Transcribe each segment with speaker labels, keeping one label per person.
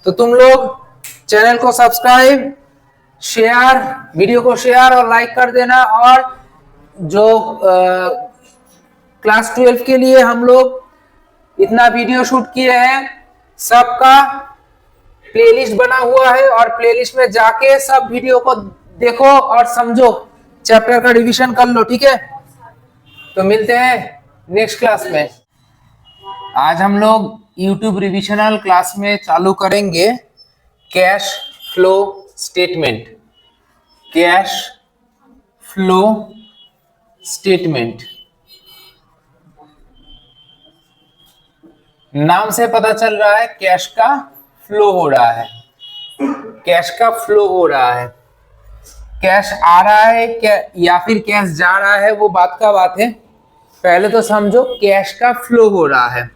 Speaker 1: तो तुम लोग चैनल को सब्सक्राइब, शेयर, वीडियो को शेयर और लाइक कर देना। और जो क्लास 12 के लिए हम लोग इतना वीडियो शूट किए हैं, सबका प्लेलिस्ट बना हुआ है और प्लेलिस्ट में जाके सब वीडियो को देखो और समझो, चैप्टर का रिवीजन कर लो, ठीक है। तो मिलते हैं नेक्स्ट क्लास में। आज हम लोग यूट्यूब रिविजनल क्लास में चालू करेंगे cash flow statement. Cash flow statement नाम से पता चल रहा है कैश का फ्लो हो रहा है, कैश का फ्लो हो रहा है। कैश आ रहा है क्या या फिर कैश जा रहा है वो बात का बात है, पहले तो समझो कैश का फ्लो हो रहा है।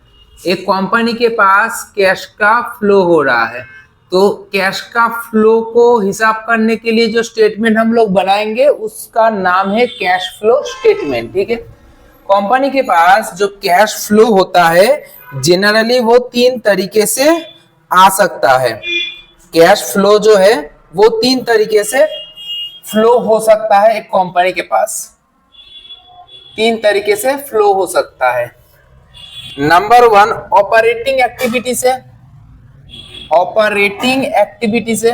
Speaker 1: एक कंपनी के पास कैश का फ्लो हो रहा है, तो कैश का फ्लो को हिसाब करने के लिए जो स्टेटमेंट हम लोग बनाएंगे उसका नाम है कैश फ्लो स्टेटमेंट, ठीक है। कंपनी के पास जो कैश फ्लो होता है जनरली वो 3 तरीके से आ सकता है। कैश फ्लो जो है वो 3 तरीके से फ्लो हो सकता है। एक कंपनी के पास 3 तरीके से फ्लो हो सकता है। नंबर 1 ऑपरेटिंग एक्टिविटी से, ऑपरेटिंग एक्टिविटी से,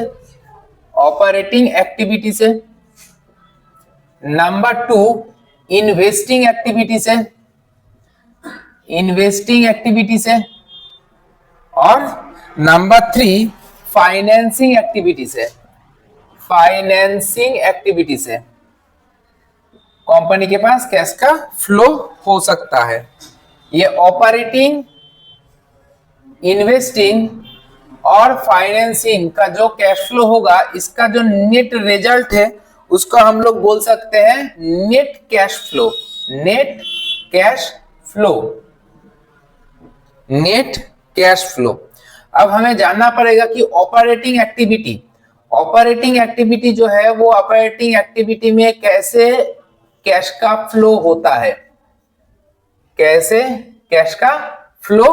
Speaker 1: ऑपरेटिंग एक्टिविटी से। नंबर 2 इन्वेस्टिंग एक्टिविटी से, इन्वेस्टिंग एक्टिविटी से। और नंबर 3 फाइनेंसिंग एक्टिविटी से, फाइनेंसिंग एक्टिविटी से कंपनी के पास कैश का फ्लो हो सकता है। ये ऑपरेटिंग, इन्वेस्टिंग और फाइनेंसिंग का जो कैश फ्लो होगा, इसका जो नेट रिजल्ट है उसको हम लोग बोल सकते हैं net cash flow. Net cash flow, net cash flow. अब हमें जानना पड़ेगा कि ऑपरेटिंग एक्टिविटी, ऑपरेटिंग एक्टिविटी जो है वो ऑपरेटिंग एक्टिविटी में कैसे कैश का फ्लो होता है, कैसे कैश का फ्लो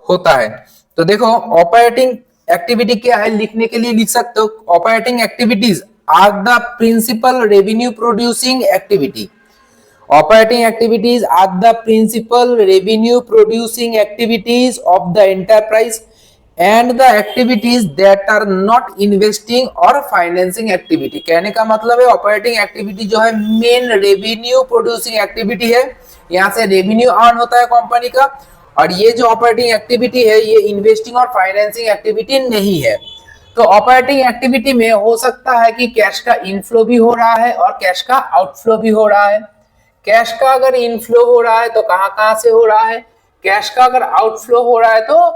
Speaker 1: होता है। तो देखो ऑपरेटिंग एक्टिविटी क्या है, लिखने के लिए लिख सकते हो operating activities are the principal revenue producing activity. Operating activities are the principal revenue producing activities of the enterprise and the activities that are not investing or financing activity। कहने का मतलब है ऑपरेटिंग एक्टिविटी जो है main revenue producing activity है, यहाँ से revenue earn होता है कंपनी का। और ये जो ऑपरेटिंग एक्टिविटी है ये इन्वेस्टिंग और फाइनेंसिंग एक्टिविटी नहीं है। तो ऑपरेटिंग एक्टिविटी में हो सकता है कि कैश का इनफ्लो भी हो रहा है और कैश का आउटफ्लो भी हो रहा है। कैश का अगर इनफ्लो हो रहा है तो कहां से हो रहा है, कैश का अगर आउटफ्लो हो रहा है तो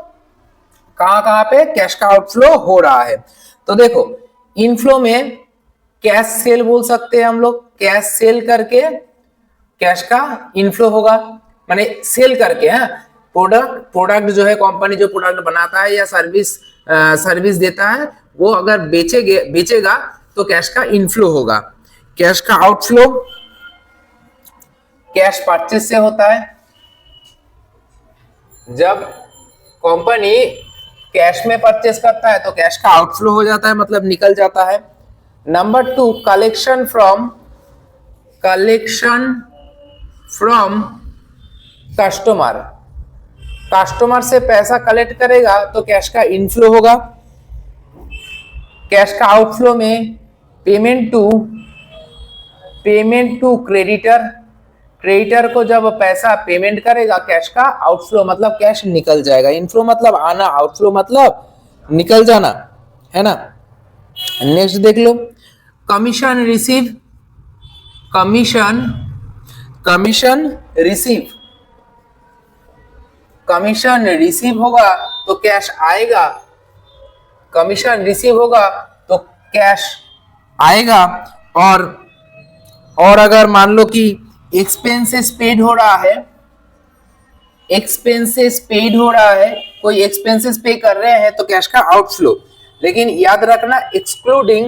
Speaker 1: कहां पे कैश का आउटफ्लो हो रहा है। तो देखो इनफ्लो में कैश सेल बोल सकते हैं हम लोग, कैश सेल करके कैश का इनफ्लो होगा, माने सेल करके। प्रोडक्ट जो है कंपनी जो प्रोडक्ट बनाता है या सर्विस देता है वो अगर बेचेगा तो कैश का इनफ्लो होगा। कैश का आउटफ्लो कैश परचेज से होता है। जब कंपनी कैश में परचेज करता है तो कैश का आउटफ्लो हो जाता है, मतलब निकल जाता है। Number 2 collection from customer, customer से पैसा कलेक्ट करेगा तो कैश का इनफ्लो होगा। कैश का आउटफ्लो में पेमेंट टू क्रेडिटर को जब पैसा पेमेंट करेगा कैश का आउटफ्लो मतलब कैश निकल जाएगा। इनफ्लो मतलब आना, आउटफ्लो मतलब निकल जाना, है ना। नेक्स्ट देख लो कमीशन रिसीव, कमीशन रिसीव होगा तो कैश आएगा, कमीशन रिसीव होगा तो कैश आएगा। और अगर मान लो कि एक्सपेंसेस पेड हो रहा है, कोई एक्सपेंसेस पे कर रहे हैं तो कैश का आउटफ्लो। लेकिन याद रखना एक्सक्लूडिंग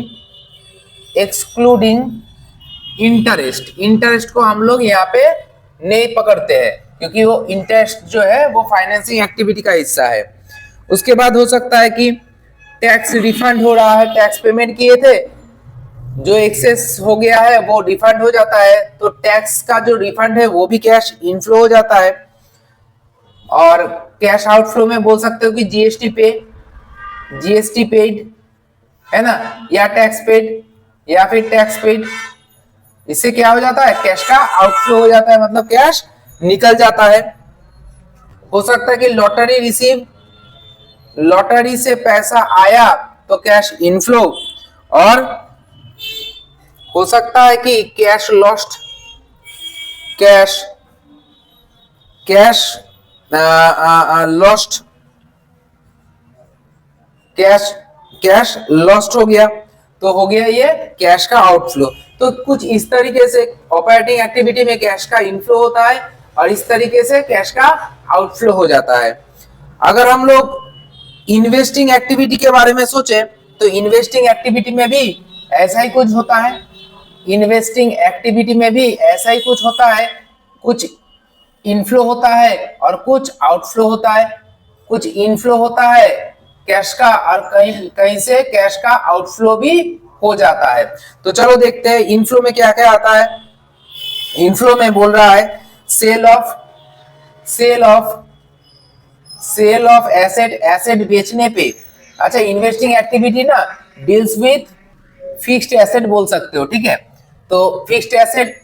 Speaker 1: इंटरेस्ट को हम लोग यहाँ पे नहीं पकड़ते हैं क्योंकि वो इंटरेस्ट जो है वो फाइनेंसिंग एक्टिविटी का हिस्सा है। उसके बाद हो सकता है कि टैक्स रिफंड हो रहा है, टैक्स पेमेंट किए थे, जो एक्सेस हो गया है वो रिफंड हो जाता है, तो टैक्स का जो रिफंड है वो भी कैश इनफ्लो हो जाता है। और कैश आउटफ्लो में बोल सकते हो कि जीएसटी पेड है ना, या टैक्स पेड, या फिर टैक्स पेड। इससे क्या हो जाता है, कैश का आउटफ्लो हो जाता है, मतलब कैश निकल जाता है। हो सकता है कि लॉटरी रिसीव, लॉटरी से पैसा आया तो कैश इनफ्लो, और हो सकता है कि cash lost, cash lost, cash lost हो गया, तो हो गया ये कैश का आउटफ्लो। तो कुछ इस तरीके से ऑपरेटिंग एक्टिविटी में कैश का इनफ्लो होता है और इस तरीके से कैश का आउटफ्लो हो जाता है। अगर हम लोग इन्वेस्टिंग एक्टिविटी के बारे में सोचे तो इन्वेस्टिंग एक्टिविटी में भी ऐसा ही कुछ होता है। इन्वेस्टिंग एक्टिविटी में भी ऐसा ही कुछ होता है, कुछ इनफ्लो होता है और कुछ आउटफ्लो होता है। कुछ इनफ्लो होता है कैश का और कहीं कहीं से कैश का आउटफ्लो भी हो जाता है। तो चलो देखते हैं इनफ्लो में क्या क्या आता है। इनफ्लो में बोल रहा है सेल ऑफ एसेट, एसेट बेचने पे। अच्छा, इन्वेस्टिंग एक्टिविटी ना डील्स विथ फिक्स्ड एसेट बोल सकते हो, ठीक है। तो फिक्स्ड एसेट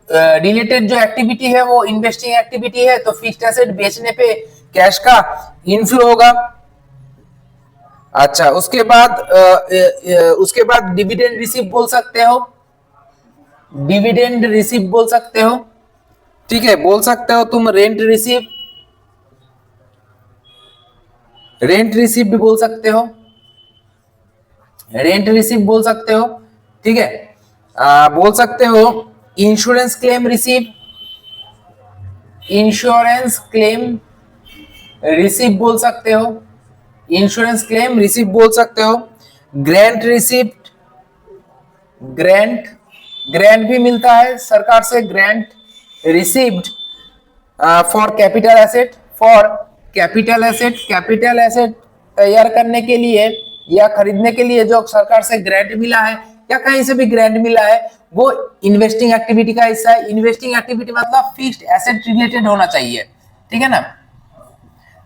Speaker 1: रिलेटेड जो एक्टिविटी है वो इन्वेस्टिंग एक्टिविटी है, तो फिक्स्ड एसेट बेचने पे कैश का इनफ्लो होगा। अच्छा, उसके बाद डिविडेंड रिसीव बोल सकते हो, डिविडेंड रिसीव बोल सकते हो, ठीक है। बोल सकते हो तुम रेंट रिसीव भी बोल सकते हो, रेंट रिसीव बोल सकते हो, ठीक है। बोल सकते हो insurance claim receive, insurance claim receive बोल सकते हो, इंश्योरेंस क्लेम रिसीव बोल सकते हो। ग्रांट रिसिप्ट, ग्रांट भी मिलता है सरकार से, grant received for capital asset, capital asset तैयार करने के लिए या खरीदने के लिए जो सरकार से ग्रांट मिला है या कहीं से भी ग्रांट मिला है वो इन्वेस्टिंग एक्टिविटी का हिस्सा है। इन्वेस्टिंग एक्टिविटी मतलब फिक्स्ड एसेट रिलेटेड होना चाहिए, ठीक है ना।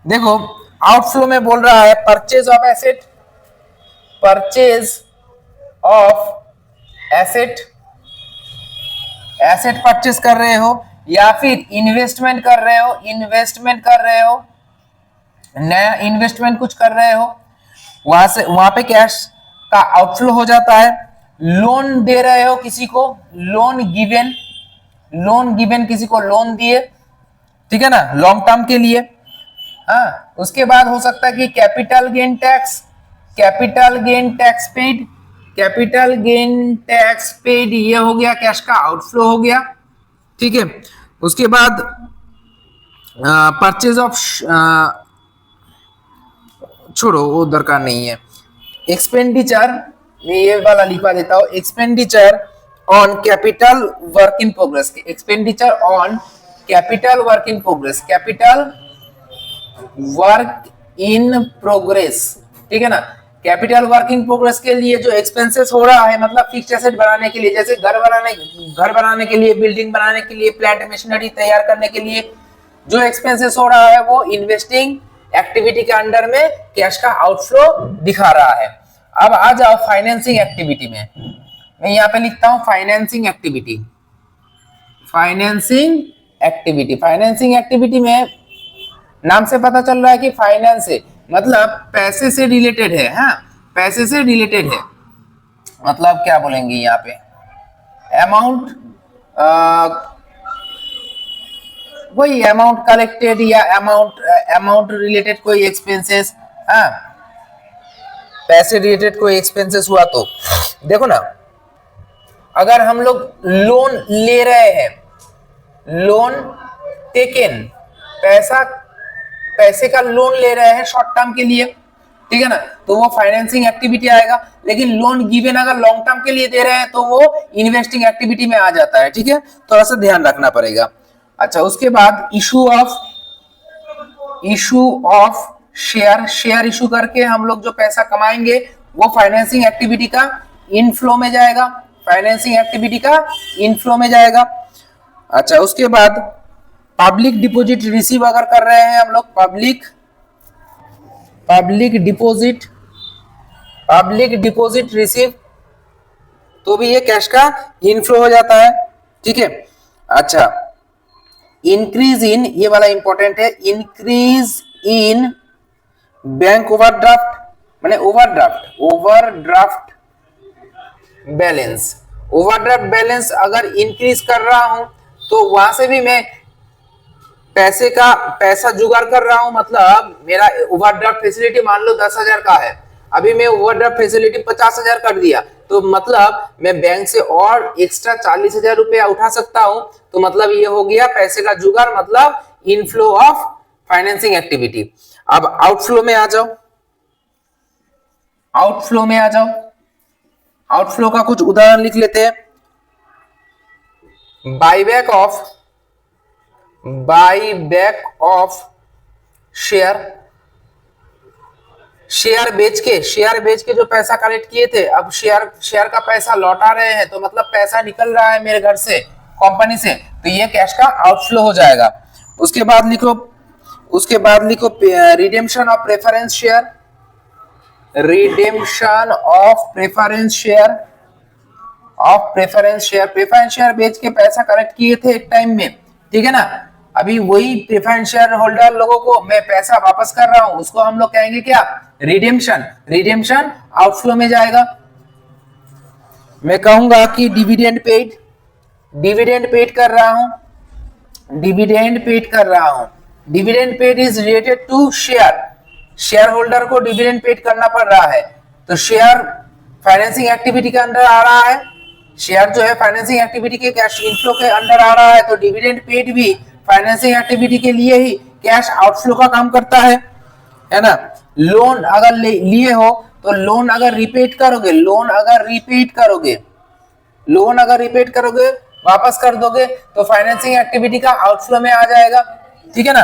Speaker 1: देखो आउटफ्लो में बोल रहा है purchase of asset, asset purchase कर रहे हो या फिर इन्वेस्टमेंट कर रहे हो, नया इन्वेस्टमेंट कुछ कर रहे हो, वहां पे कैश का आउटफ्लो हो जाता है। लोन दे रहे हो किसी को, लोन गिवन किसी को लोन दिए, ठीक है ना, लॉन्ग टर्म के लिए। हाँ, उसके बाद हो सकता है कि कैपिटल गेन टैक्स पेड, ये हो गया कैश का आउटफ्लो हो गया, ठीक है। उसके बाद परचेज ऑफ, छोड़ो वो दरकार नहीं है। एक्सपेंडिचर, मैं ये वाला लिखवा देता हूं, expenditure on capital work in progress, expenditure on capital work in progress, capital work in progress, ठीक है ना। कैपिटल वर्क इन प्रोग्रेस के लिए जो एक्सपेंसेस हो रहा है, मतलब फिक्स्ड एसेट बनाने के लिए, जैसे घर बनाने के लिए, बिल्डिंग बनाने के लिए, प्लांट मशीनरी तैयार करने के लिए जो एक्सपेंसेस हो रहा है वो इन्वेस्टिंग एक्टिविटी के अंडर में कैश का आउटफ्लो दिखा रहा है। अब आ जाओ फाइनेंसिंग एक्टिविटी में, मैं यहाँ पे लिखता हूं फाइनेंसिंग एक्टिविटी में नाम से पता चल रहा है कि फाइनेंस है, मतलब पैसे से रिलेटेड है। हाँ, पैसे से रिलेटेड है, मतलब क्या बोलेंगे यहाँ पे, अमाउंट, वही अमाउंट कलेक्टेड या अमाउंट रिलेटेड कोई एक्सपेंसेस। हाँ, पैसे रिलेटेड कोई एक्सपेंसेस हुआ तो देखो ना, अगर हम लोग लोन ले रहे हैं, लोन टेकन, पैसे का लोन ले रहे हैं शॉर्ट टर्म के लिए, ठीक है ना, तो वो फाइनेंसिंग एक्टिविटी आएगा। लेकिन लोन गिवन अगर लॉन्ग टर्म के लिए दे रहे हैं तो वो इन्वेस्टिंग एक्टिविटी में आ जाता है, ठीक है, थोड़ा सा ध्यान रखना पड़ेगा। अच्छा, उसके बाद इशू ऑफ शेयर इशू करके हम लोग जो पैसा कमाएंगे वो फाइनेंसिंग एक्टिविटी का इनफ्लो में जाएगा, फाइनेंसिंग एक्टिविटी का इनफ्लो में जाएगा। अच्छा, उसके बाद पब्लिक डिपॉजिट रिसीव अगर कर रहे हैं हम लोग, पब्लिक डिपॉजिट रिसीव, तो भी ये कैश का इनफ्लो हो जाता है। ठीक है। अच्छा, इंक्रीज इन, ये वाला इंपॉर्टेंट है, इंक्रीज इन बैंक ओवरड्राफ्ट, माने ओवरड्राफ्ट बैलेंस अगर इंक्रीज कर रहा हूं तो वहां से भी मैं पैसा जुगाड़ कर रहा हूं। मतलब मेरा ओवरड्राफ्ट फैसिलिटी मान लो 10,000 का है, अभी मैं ओवरड्राफ्ट फैसिलिटी 50,000 कर दिया, तो मतलब मैं बैंक से और एक्स्ट्रा 40,000 रुपया उठा सकता हूं। तो मतलब ये हो गया पैसे का जुगाड़, मतलब इनफ्लो ऑफ फाइनेंसिंग एक्टिविटी। अब आउटफ्लो में आ जाओ, आउटफ्लो का कुछ उदाहरण लिख लेते हैं। बाईबैक ऑफ शेयर बेच के जो पैसा कलेक्ट किए थे, अब शेयर का पैसा लौटा रहे हैं, तो मतलब पैसा निकल रहा है मेरे घर से, कंपनी से, तो ये कैश का आउटफ्लो हो जाएगा। उसके बाद लिखो redemption of preference share, preference share बेच के पैसा कलेक्ट किए थे एक टाइम में, ठीक है ना। अभी वही प्रेफरेंस शेयर होल्डर लोगों को मैं पैसा वापस कर रहा हूं, उसको हम लोग कहेंगे क्या, रिडेम्पशन आउटफ्लो में जाएगा। मैं कहूंगा कि डिविडेंड पेड कर रहा हूं, dividend paid is related to share holder को डिविडेंड पेड करना पड़ रहा है, तो शेयर फाइनेंसिंग एक्टिविटी के अंदर आ रहा है, शेयर जो है फाइनेंसिंग एक्टिविटी के कैश इनफ्लो के अंदर आ रहा है, तो डिविडेंड पेड भी फाइनेंसिंग एक्टिविटी के लिए ही कैश आउटफ्लो का काम करता है ना। लोन अगर लिए हो तो लोन अगर रिपेड करोगे वापस कर दोगे तो फाइनेंसिंग एक्टिविटी का आउटफ्लो में आ जाएगा, ठीक है ना।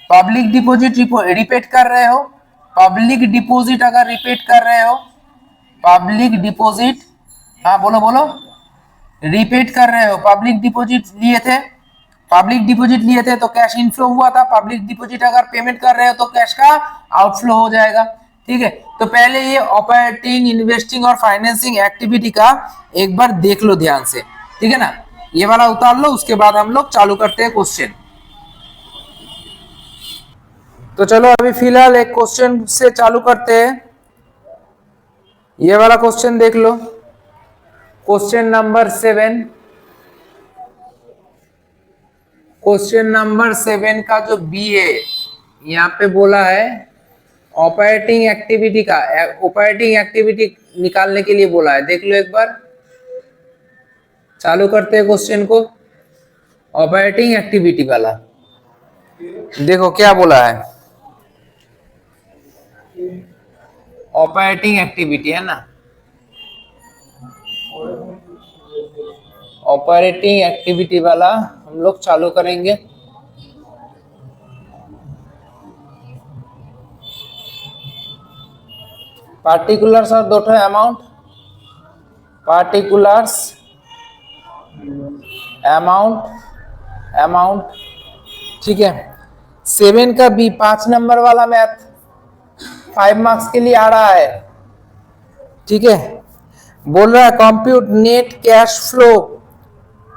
Speaker 1: पब्लिक डिपॉजिट रिपेड कर रहे हो, पब्लिक डिपॉजिट हाँ बोलो रिपेड कर रहे हो, पब्लिक डिपॉजिट लिए थे तो कैश इनफ्लो हुआ था, पब्लिक डिपॉजिट अगर पेमेंट कर रहे हो तो कैश का आउटफ्लो हो जाएगा, ठीक है। तो पहले ये ऑपरेटिंग, इन्वेस्टिंग और फाइनेंसिंग एक्टिविटी का एक बार देख लो ध्यान से, ठीक है ना। ये वाला उतार लो, उसके बाद हम लोग चालू करते हैं क्वेश्चन। तो चलो अभी फिलहाल एक क्वेश्चन से चालू करते हैं। ये वाला क्वेश्चन देख लो, क्वेश्चन नंबर 7 का जो बी है, यहाँ पे बोला है ऑपरेटिंग एक्टिविटी निकालने के लिए बोला है। देख लो एक बार, चालू करते हैं क्वेश्चन को। ऑपरेटिंग एक्टिविटी वाला देखो क्या बोला है, ऑपरेटिंग एक्टिविटी है ना, ऑपरेटिंग एक्टिविटी वाला हम लोग चालू करेंगे। पार्टिकुलर्स और दो अमाउंट, अमाउंट, ठीक है। 7 का बी 5 नंबर वाला मैथ 5 मार्क्स के लिए आ रहा है, ठीक है। बोल रहा है compute net cash flow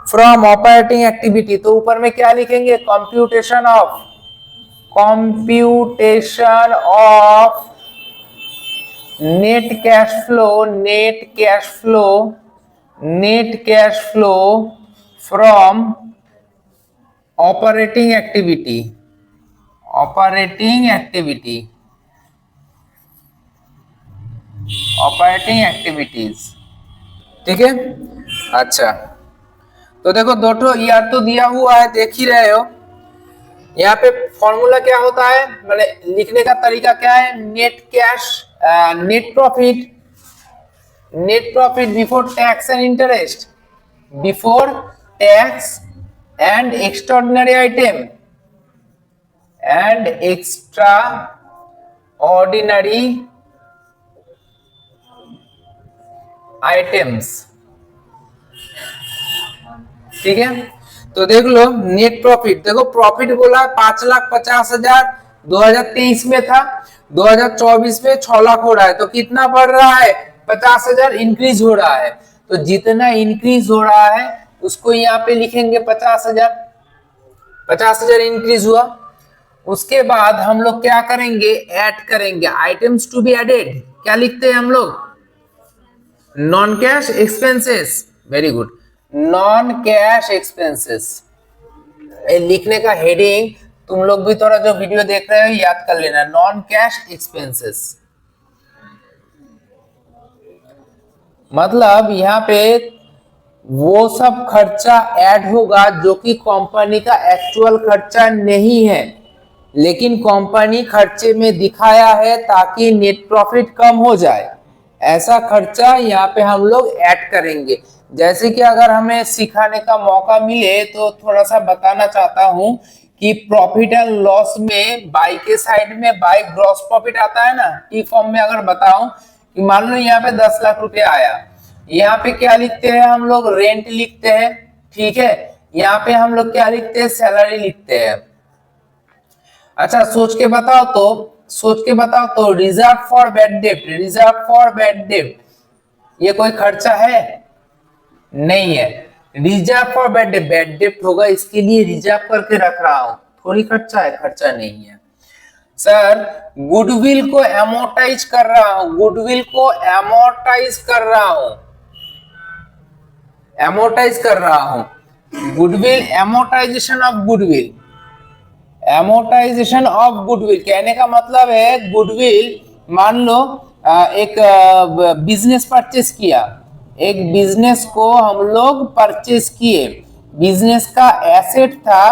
Speaker 1: from operating activity, तो ऊपर में क्या लिखेंगे, computation of net cash flow from operating activities, ठीक है। अच्छा, तो देखो दोनों यार तो दिया हुआ है, देख ही रहे हो। यहाँ पे फॉर्मूला क्या होता है, मतलब लिखने का तरीका क्या है, net profit before tax and extraordinary item, and extra ordinary items. ठीक है, तो देख लो नेट प्रॉफिट, देखो प्रॉफिट बोला 5,50,000 2023 में था, 2024 में 6 लाख हो रहा है, तो कितना बढ़ रहा है? 50,000 इंक्रीज हो रहा है। तो जितना इंक्रीज हो रहा है उसको यहाँ पे लिखेंगे 50,000, 50,000 इंक्रीज हुआ। उसके बाद हम लोग क्या करेंगे? ऐड करेंगे, आइटम्स टू बी एडेड। क्या लिखते हैं हम लोग? Non cash expenses. Very good, non cash expenses. लिखने का हेडिंग तुम लोग भी थोड़ा जो वीडियो देख रहे हो याद कर लेना, नॉन कैश एक्सपेंसेस। मतलब यहाँ पे वो सब खर्चा ऐड होगा जो कि कंपनी का एक्चुअल खर्चा नहीं है, लेकिन कंपनी खर्चे में दिखाया है ताकि नेट प्रॉफिट कम हो जाए। ऐसा खर्चा यहाँ पे हम लोग ऐड करेंगे। जैसे कि अगर हमें सिखाने का मौका मिले तो थोड़ा सा बताना चाहता हूं कि प्रॉफिट एंड लॉस में बाई के साइड में बाई ग्रॉस प्रॉफिट आता है ना, टी फॉर्म में अगर बताऊं कि मान लो यहाँ पे 10 लाख रुपए आया, यहाँ पे क्या लिखते हैं हम लोग? रेंट लिखते हैं। ठीक है, यहाँ पे हम लोग क्या लिखते हैं? सैलरी लिखते हैं। अच्छा सोच के बताओ तो, सोच के बताओ तो, रिजर्व फॉर बैड डेब्ट, रिजर्व फॉर बैड डेब्ट ये कोई खर्चा है? नहीं है। रिजर्व फॉर बैड डेब्ट, बैड डेब्ट होगा इसके लिए रिजर्व करके रख रहा हूं, थोड़ी खर्चा है? खर्चा नहीं है। सर गुडविल को एमोर्टाइज कर रहा हूं, गुडविल को एमोर्टाइज कर रहा हूं, एमोर्टाइज कर रहा हूं, goodwill, amortisation of goodwill, amortisation of goodwill. कहने का मतलब है गुडविल, मान लो एक बिजनेस परचेस किया, एक बिजनेस को हम लोग परचेस किए, बिजनेस का एसेट था,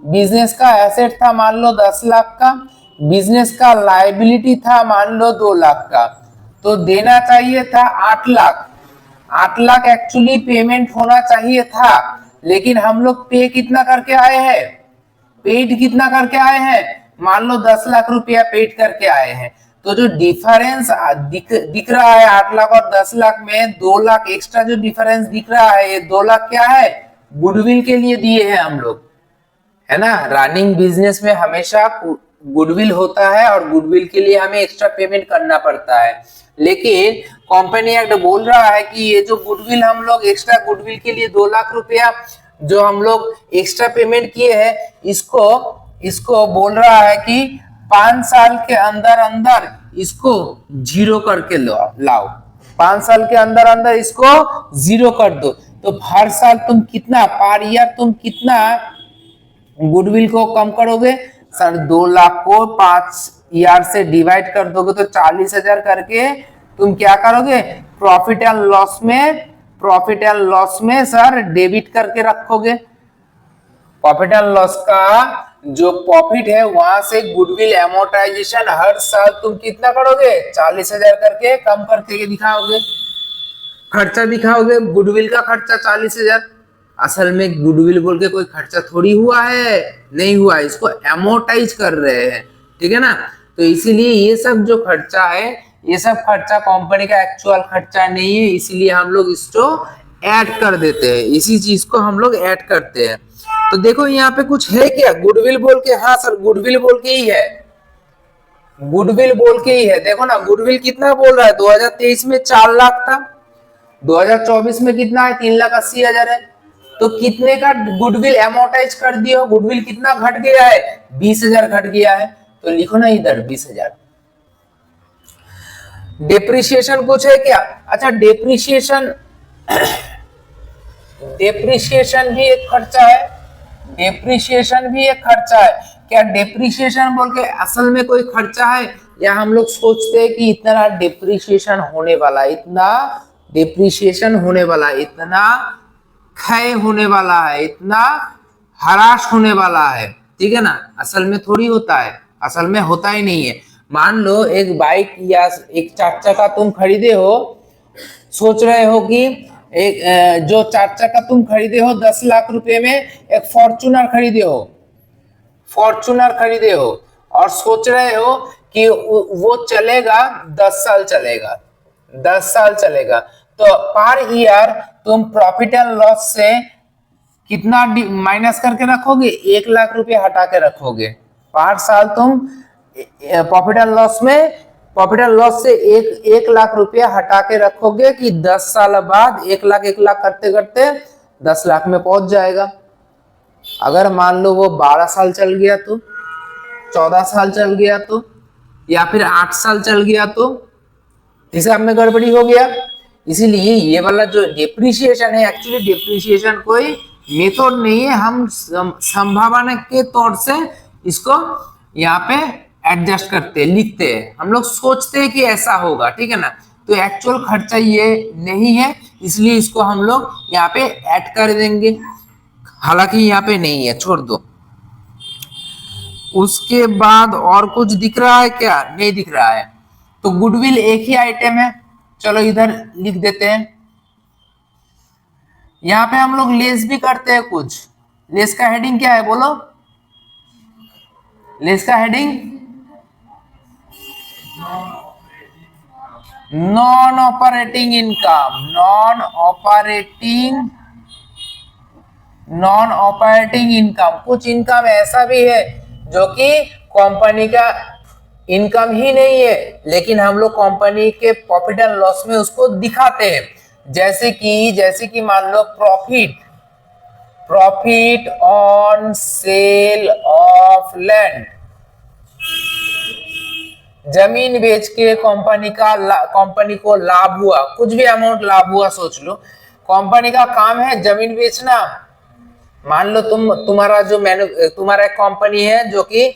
Speaker 1: बिजनेस का एसेट था मान लो 10 लाख का, बिजनेस का लायबिलिटी था मान लो 2 लाख का, तो देना चाहिए था 8 लाख, 8 लाख एक्चुअली पेमेंट होना चाहिए था, लेकिन हम लोग पे कितना करके आए हैं? पेड कितना करके आए हैं? मान लो 10 लाख रुपया पेड करके आए हैं। तो जो डिफरेंस दिख रहा है 8 लाख और 10 लाख में, 2 लाख एक्स्ट्रा जो डिफरेंस दिख रहा है, ये 2 लाख क्या है? गुडविल के लिए दिए हैं हम लोग, है ना। रनिंग बिजनेस में हमेशा गुडविल होता है और गुडविल के लिए हमें एक्स्ट्रा पेमेंट करना पड़ता है, लेकिन कंपनी एक्ट बोल रहा है कि ये जो गुडविल हम लोग एक्स्ट्रा गुडविल के लिए 2 लाख रुपया जो हम लोग एक्स्ट्रा पेमेंट किए हैं, इसको बोल रहा है कि 5 साल के अंदर अंदर इसको जीरो करके लाओ, 5 साल के अंदर अंदर इसको जीरो कर दो। तो हर साल तुम कितना, पर ईयर तुम कितना गुडविल को कम करोगे? सर 2 लाख को 5 ईयर से डिवाइड कर दोगे तो 40,000 करके तुम क्या करोगे? प्रॉफिट एंड लॉस में, प्रॉफिट एंड लॉस में सर डेबिट करके रखोगे। प्रॉफिट एंड लॉस का जो प्रॉफिट है वहां से गुडविल एमोर्टाइजेशन हर साल तुम कितना करोगे? 40,000 करके कम करके दिखाओगे, खर्चा दिखाओगे, गुडविल का खर्चा 40,000। असल में गुडविल बोल के कोई खर्चा थोड़ी हुआ है, नहीं हुआ, इसको एमोर्टाइज कर रहे हैं, ठीक है ना। तो इसीलिए ये सब जो खर्चा है, ये सब खर्चा कंपनी का एक्चुअल खर्चा नहीं है, इसीलिए हम लोग इसको ऐड कर देते हैं, इसी चीज को हम लोग ऐड करते हैं। तो देखो यहाँ पे कुछ है क्या? गुडविल बोल के, हाँ सर गुडविल बोल के ही है, गुडविल बोल के ही है। देखो ना गुडविल कितना बोल रहा है? 2023 में 4 लाख था, 2024 में कितना है? 3,80,000 है। तो कितने का गुडविल एमोर्टाइज कर दियो? गुडविल कितना घट गया है? 20,000 घट गया है। तो लिखो ना इधर 20,000। डेप्रिसिएशन कुछ है क्या? अच्छा डेप्रिसिएशन, डेप्रिसिएशन भी एक खर्चा है, डेप्रिसिएशन भी एक खर्चा है। क्या डेप्रिसिएशन बोल के असल में कोई खर्चा है, या हम लोग सोचते हैं कि इतना डेप्रिसिएशन होने वाला, इतना डेप्रिसिएशन होने वाला, इतना क्षय होने वाला है, इतना हराश होने वाला है, ठीक है ना। असल में थोड़ी होता है, असल में होता ही नहीं है। मान लो एक बाइक या एक 4 चक्का तुम खरीदे हो, सोच रहे हो कि एक जो 4 चक्का तुम खरीदे हो 10 लाख रुपए में, एक फॉर्च्यूनर खरीदे हो, फॉर्च्यूनर खरीदे हो और सोच रहे हो कि वो चलेगा 10 साल चलेगा, 10 साल चलेगा, तो पर ईयर तुम प्रॉफिट एंड लॉस से कितना माइनस करके रखोगे? 1 लाख रुपए हटा के रखोगे। पर साल तुम प्रॉफिट एंड लॉस में प्रॉफिट एंड लॉस से 1 लाख रुपया हटा के रखोगे कि 10 साल बाद 1 लाख करते करते 10 लाख में पहुंच जाएगा। अगर मान लो वो 12 साल चल गया तो, 14 साल चल गया तो, या फिर 8 साल चल गया तो हिसाब में गड़बड़ी हो गया। इसीलिए ये वाला जो डिप्रिसिएशन है, एक्चुअली डिप्रिसिएशन कोई मेथड नहीं है, हम संभावना के तौर से इसको यहाँ पे एडजस्ट करते हैं, लिखते हैं, हम लोग सोचते हैं कि ऐसा होगा, ठीक है ना। तो एक्चुअल खर्चा ये नहीं है, इसलिए इसको हम लोग यहाँ पे ऐड कर देंगे, हालांकि यहाँ पे नहीं है, छोड़ दो। उसके बाद और कुछ दिख रहा है क्या? नहीं दिख रहा है। तो गुडविल एक ही आइटम है, चलो इधर लिख देते हैं। यहाँ पे हम लोग लेस भी करते हैं कुछ। लेस का हेडिंग क्या है बोलो? लेस का heading non operating income, non operating income. कुछ इनकम ऐसा भी है जो कि कंपनी का इनकम ही नहीं है, लेकिन हम लोग कंपनी के प्रॉफिट एंड लॉस में उसको दिखाते हैं। जैसे कि मान लो profit on sale of land, जमीन बेच के कंपनी को लाभ हुआ, कुछ भी अमाउंट लाभ हुआ, सोच लो कंपनी का काम है जमीन बेचना। मान लो तुम्हारा एक कंपनी है जो कि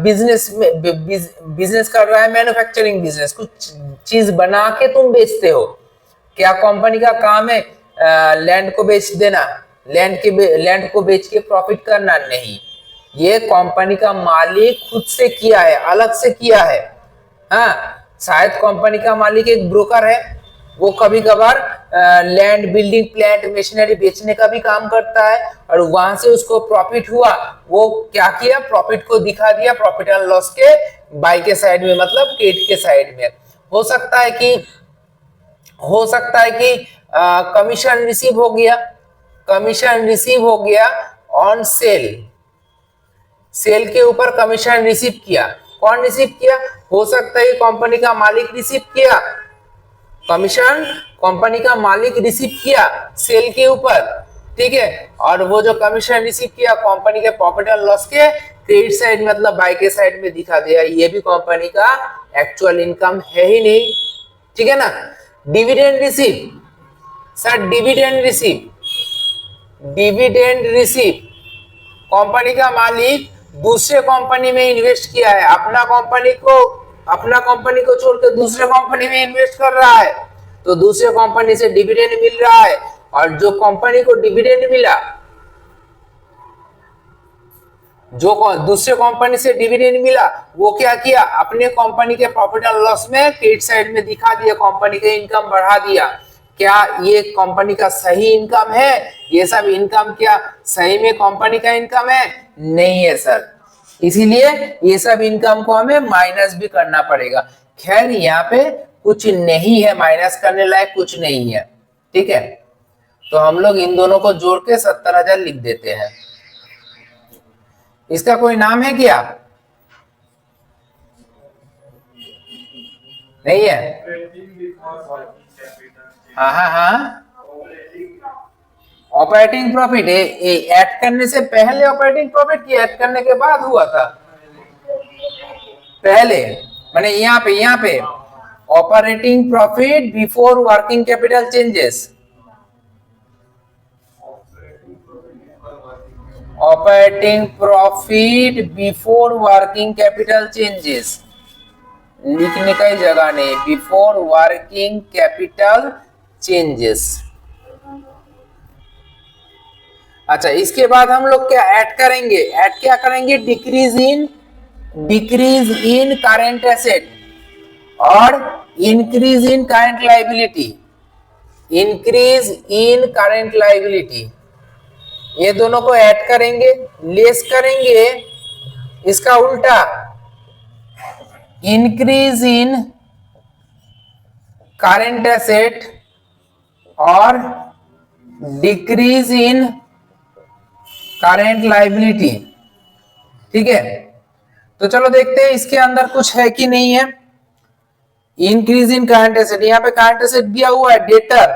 Speaker 1: बिजनेस कर रहा है, मैन्युफैक्चरिंग बिजनेस, कुछ चीज बना के तुम बेचते हो। क्या कंपनी का काम है लैंड को बेच देना, लैंड को बेच के प्रॉफिट करना? नहीं, ये कंपनी का मालिक खुद से किया है, अलग से किया है। हाँ, शायद कंपनी का मालिक एक ब्रोकर है, वो कभी कभार लैंड, बिल्डिंग, प्लांट, मशीनरी बेचने का भी काम करता है, और वहां से उसको प्रॉफिट हुआ, वो क्या किया, प्रॉफिट को दिखा दिया प्रॉफिट एंड लॉस के बाई के साइड में, मतलब क्रेडिट के साइड में। हो सकता है कि कमीशन रिसीव हो गया ऑन सेल के ऊपर कमीशन रिसीव किया। कौन रिसीव किया? हो सकता है कंपनी का मालिक रिसीव किया कमीशन, कंपनी का मालिक रिसीव किया सेल के ऊपर, ठीक है। और वो जो कमीशन रिसीव किया कंपनी के प्रॉफिट एंड लॉस के क्रेडिट साइड, मतलब बाय के साइड में दिखा दिया। ये भी कंपनी का एक्चुअल इनकम है ही नहीं, ठीक है ना। Dividend receive, sir dividend receive, company का मालिक दूसरे कंपनी में इन्वेस्ट किया है, अपना कंपनी को छोड़कर दूसरे कंपनी में इन्वेस्ट कर रहा है, तो दूसरे कंपनी से डिविडेंड मिल रहा है, और जो कंपनी को डिविडेंड मिला, जो दूसरे कंपनी से डिविडेंड मिला, वो क्या किया, अपने कंपनी के प्रॉफिट एंड लॉस में क्रेडिट साइड में दिखा दिया, कंपनी का इनकम बढ़ा दिया। क्या ये कंपनी का सही इनकम है? ये सब इनकम क्या सही में कंपनी का इनकम है? नहीं है सर, इसीलिए ये सब इनकम को हमें माइनस भी करना पड़ेगा। खैर यहाँ पे कुछ नहीं है, माइनस करने लायक कुछ नहीं है, ठीक है। तो हम लोग इन दोनों को जोड़ के 70,000 लिख देते हैं। इसका कोई नाम है क्या? नहीं है? हाँ, ऑपरेटिंग प्रॉफिट ऐड करने से पहले ऑपरेटिंग प्रॉफिट की ऐड करने के बाद हुआ था? पहले माने यहाँ पे operating profit before working capital changes, operating profit before working capital changes, लिखने का ही जगह नहीं, बिफोर वर्किंग कैपिटल चेंजेस। अच्छा, इसके बाद हम लोग क्या ऐड करेंगे? डिक्रीज इन करंट एसेट और इंक्रीज इन करंट लायबिलिटी, ये दोनों को ऐड करेंगे, लेस करेंगे, इसका उल्टा इंक्रीज इन करंट एसेट और डिक्रीज इन करंट लायबिलिटी। ठीक है, तो चलो देखते हैं इसके अंदर कुछ है कि नहीं है। इंक्रीज इन करंट एसेट, यहाँ पे करंट एसेट दिया हुआ है डेटर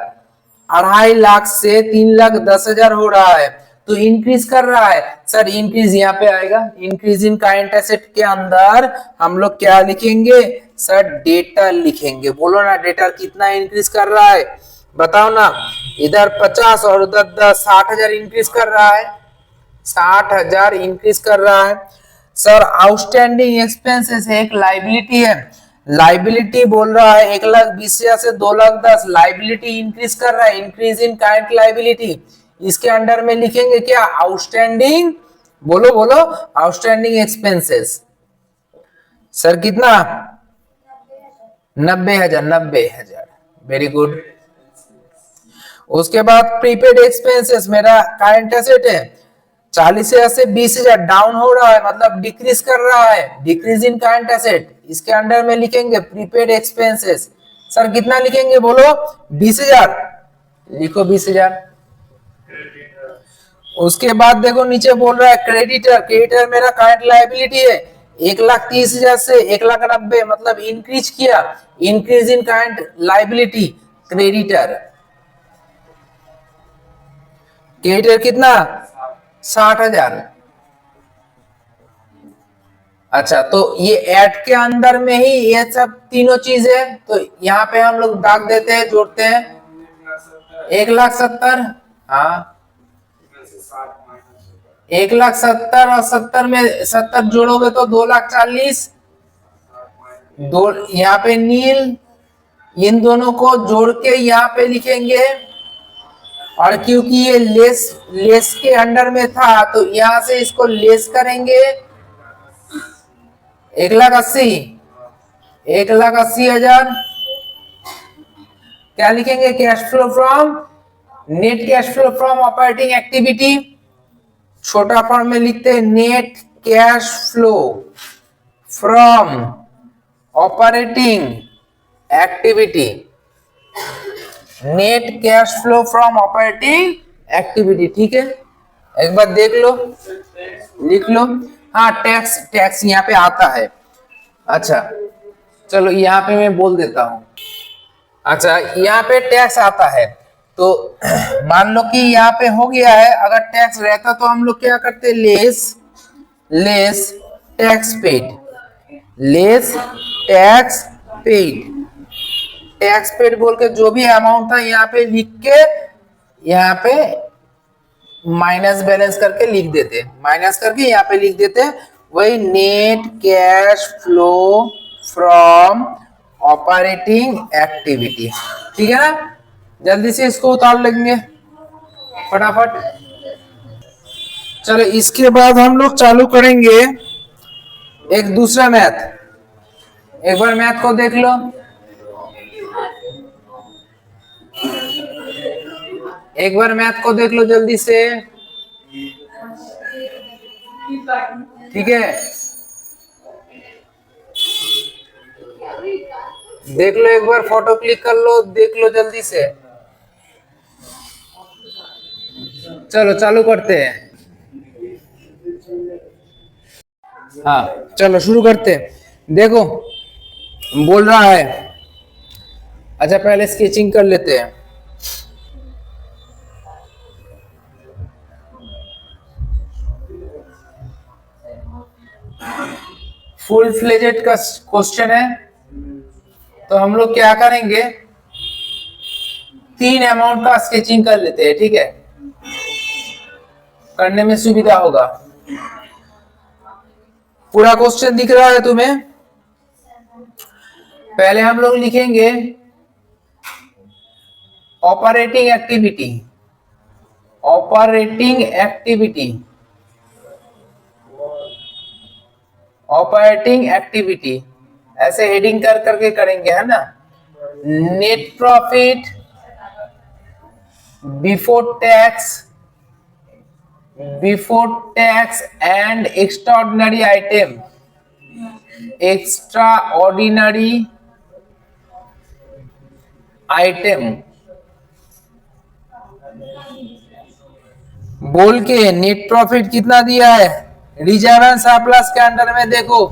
Speaker 1: 2.5 लाख से 3,10,000 हो रहा है, तो इंक्रीज कर रहा है। सर इंक्रीज यहाँ पे आएगा, इंक्रीज इन करंट एसेट के अंदर हम लोग क्या लिखेंगे सर, डेटर लिखेंगे। बोलो ना डेटर कितना इंक्रीज कर रहा है, बताओ ना। इधर 50 और उधर 60,000 इंक्रीज कर रहा है, 60,000 इंक्रीज कर रहा है। सर आउटस्टैंडिंग एक्सपेंसेस एक लाइबिलिटी है, लाइबिलिटी बोल रहा है 1,20,000 से 2,10,000, लाइबिलिटी इंक्रीज कर रहा है, इंक्रीज इन करंट लाइबिलिटी। इसके अंडर में लिखेंगे क्या, आउटस्टैंडिंग, बोलो बोलो, आउटस्टैंडिंग एक्सपेंसेस। सर कितना, 90,000, 90,000, वेरी गुड। उसके बाद प्रीपेड एक्सपेंसेस, मेरा करंट एसेट है 40,000 से 20,000, डाउन हो रहा है, मतलब डिक्रीज कर रहा है, डिक्रीज इन करंट एसेट। इसके अंडर में लिखेंगे प्रीपेड एक्सपेंसेस। सर कितना लिखेंगे बोलो, 20,000, लिखो 20,000। उसके बाद देखो नीचे बोल रहा है क्रेडिटर, क्रेडिटर मेरा करंट लायबिलिटी है 1,30,000 से 1,90,000, मतलब इंक्रीज किया, increase in current liability creditor. Creditor कितना, 60,000। अच्छा, तो ये ऐड के अंदर में ही ये सब तीनों चीज है, तो यहाँ पे हम लोग दाग देते हैं, जोड़ते हैं 1,70,000। हाँ 1,70,000 और 70 में 70 जोड़ोगे तो 2,40,000। दो यहाँ पे नील, इन दोनों को जोड़ के यहाँ पे लिखेंगे, और क्योंकि ये लेस के अंडर में था तो यहां से इसको लेस करेंगे 1,80,000, 1,80,000। क्या लिखेंगे, cash flow from, net cash flow from operating activity, छोटा फॉर्म में लिखते हैं net cash flow from operating activity, net cash flow from operating activity. ठीक है, एक बार देख लो, लिख लो। हाँ टैक्स, टैक्स यहाँ पे आता है। अच्छा चलो यहाँ पे मैं बोल देता हूँ। अच्छा यहाँ पे टैक्स आता है, तो मान लो कि यहाँ पे हो गया है, अगर टैक्स रहता तो हम लोग क्या करते, less tax paid, less tax paid, tax paid बोल के जो भी अमाउंट था यहाँ पे लिख के, यहाँ पे माइनस बैलेंस करके लिख देते, माइनस करके यहाँ पे लिख देते, वही net cash flow from operating activity. ठीक है ना, जल्दी से इसको उतार लेंगे फटाफट। चलो इसके बाद हम लोग चालू करेंगे एक दूसरा मैथ। एक बार मैथ को देख लो, एक बार मैथ को देख लो जल्दी से। ठीक है, देख लो, एक बार फोटो क्लिक कर लो, देख लो जल्दी से। चलो चालू करते हैं। हाँ चलो शुरू करते हैं। देखो बोल रहा है, अच्छा पहले स्केचिंग कर लेते हैं। फुल फ्लेजेड का क्वेश्चन है, तो हम लोग क्या करेंगे, 3 अमाउंट का स्केचिंग कर लेते हैं। ठीक है, करने में सुविधा होगा। पूरा क्वेश्चन दिख रहा है तुम्हें। पहले हम लोग लिखेंगे operating activity, operating activity, operating activity, ऐसे हेडिंग कर करके करेंगे, है ना। Net profit before tax before tax and extraordinary item, extra ordinary item बोल के नेट प्रॉफिट कितना दिया है रिजर्व एंड सरप्लस के अंडर में। देखो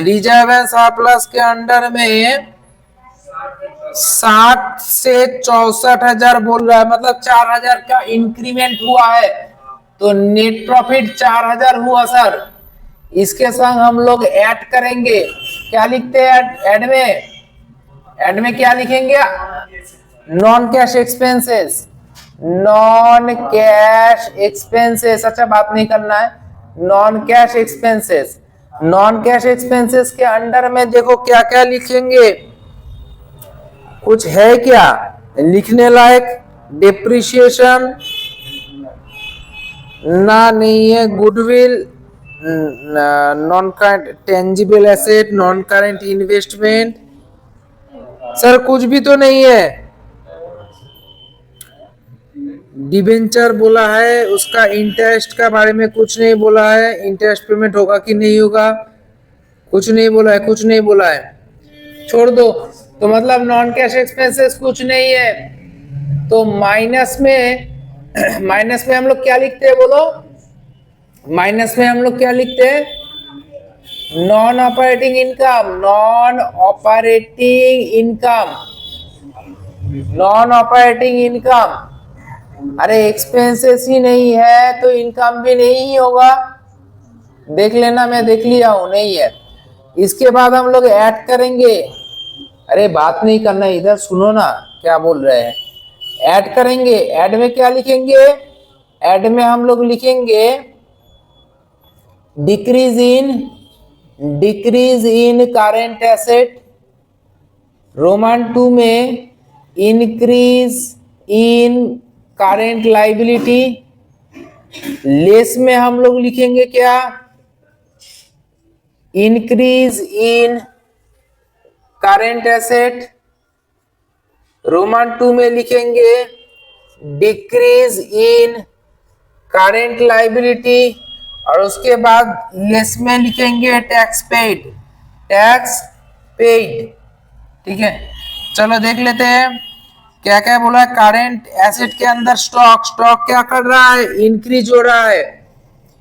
Speaker 1: रिजर्व एंड सरप्लस के अंडर में 60 से 64,000 बोल रहा है, मतलब 4,000 का इंक्रीमेंट हुआ है, तो नेट प्रॉफिट 4,000 हुआ सर। इसके संग हम लोग ऐड करेंगे, क्या लिखते हैं ऐड में? ऐड में क्या लिखेंगे? Non cash expenses, non cash expenses. अच्छा बात नहीं करना है, non cash expenses. Non cash expenses के अंडर में देखो क्या क्या लिखेंगे, कुछ है क्या लिखने लायक? डिप्रिसिएशन ना नहीं है, goodwill, non current tangible asset, non current investment, sir कुछ भी तो नहीं है। डिबेंचर बोला है, उसका इंटरेस्ट का बारे में कुछ नहीं बोला है, इंटरेस्ट पेमेंट होगा कि नहीं होगा कुछ नहीं बोला है, कुछ नहीं बोला है, छोड़ दो। तो मतलब नॉन कैश एक्सपेंसेस कुछ नहीं है, तो माइनस में माइनस में हम लोग क्या लिखते हैं बोलो? माइनस में हम लोग क्या लिखते हैं? Non operating income, non operating income, non operating income. अरे एक्सपेंसेस ही नहीं है तो इनकम भी नहीं होगा, देख लेना, मैं देख लिया हूं, नहीं है। इसके बाद हम लोग ऐड करेंगे, अरे बात नहीं करना, इधर सुनो ना क्या बोल रहे हैं। ऐड करेंगे, ऐड में क्या लिखेंगे? ऐड में हम लोग लिखेंगे decrease in current asset, Roman 2 में increase in current liability, less में हम लोग लिखेंगे क्या? Increase in current asset, Roman 2 में लिखेंगे डिक्रीज इन करेंट लाइबिलिटी, और उसके बाद लेस में लिखेंगे टैक्स पेड, टैक्स पेड। ठीक है, चलो देख लेते हैं क्या क्या बोला है। करेंट एसेट के अंदर स्टॉक, स्टॉक क्या कर रहा है? इंक्रीज हो रहा है।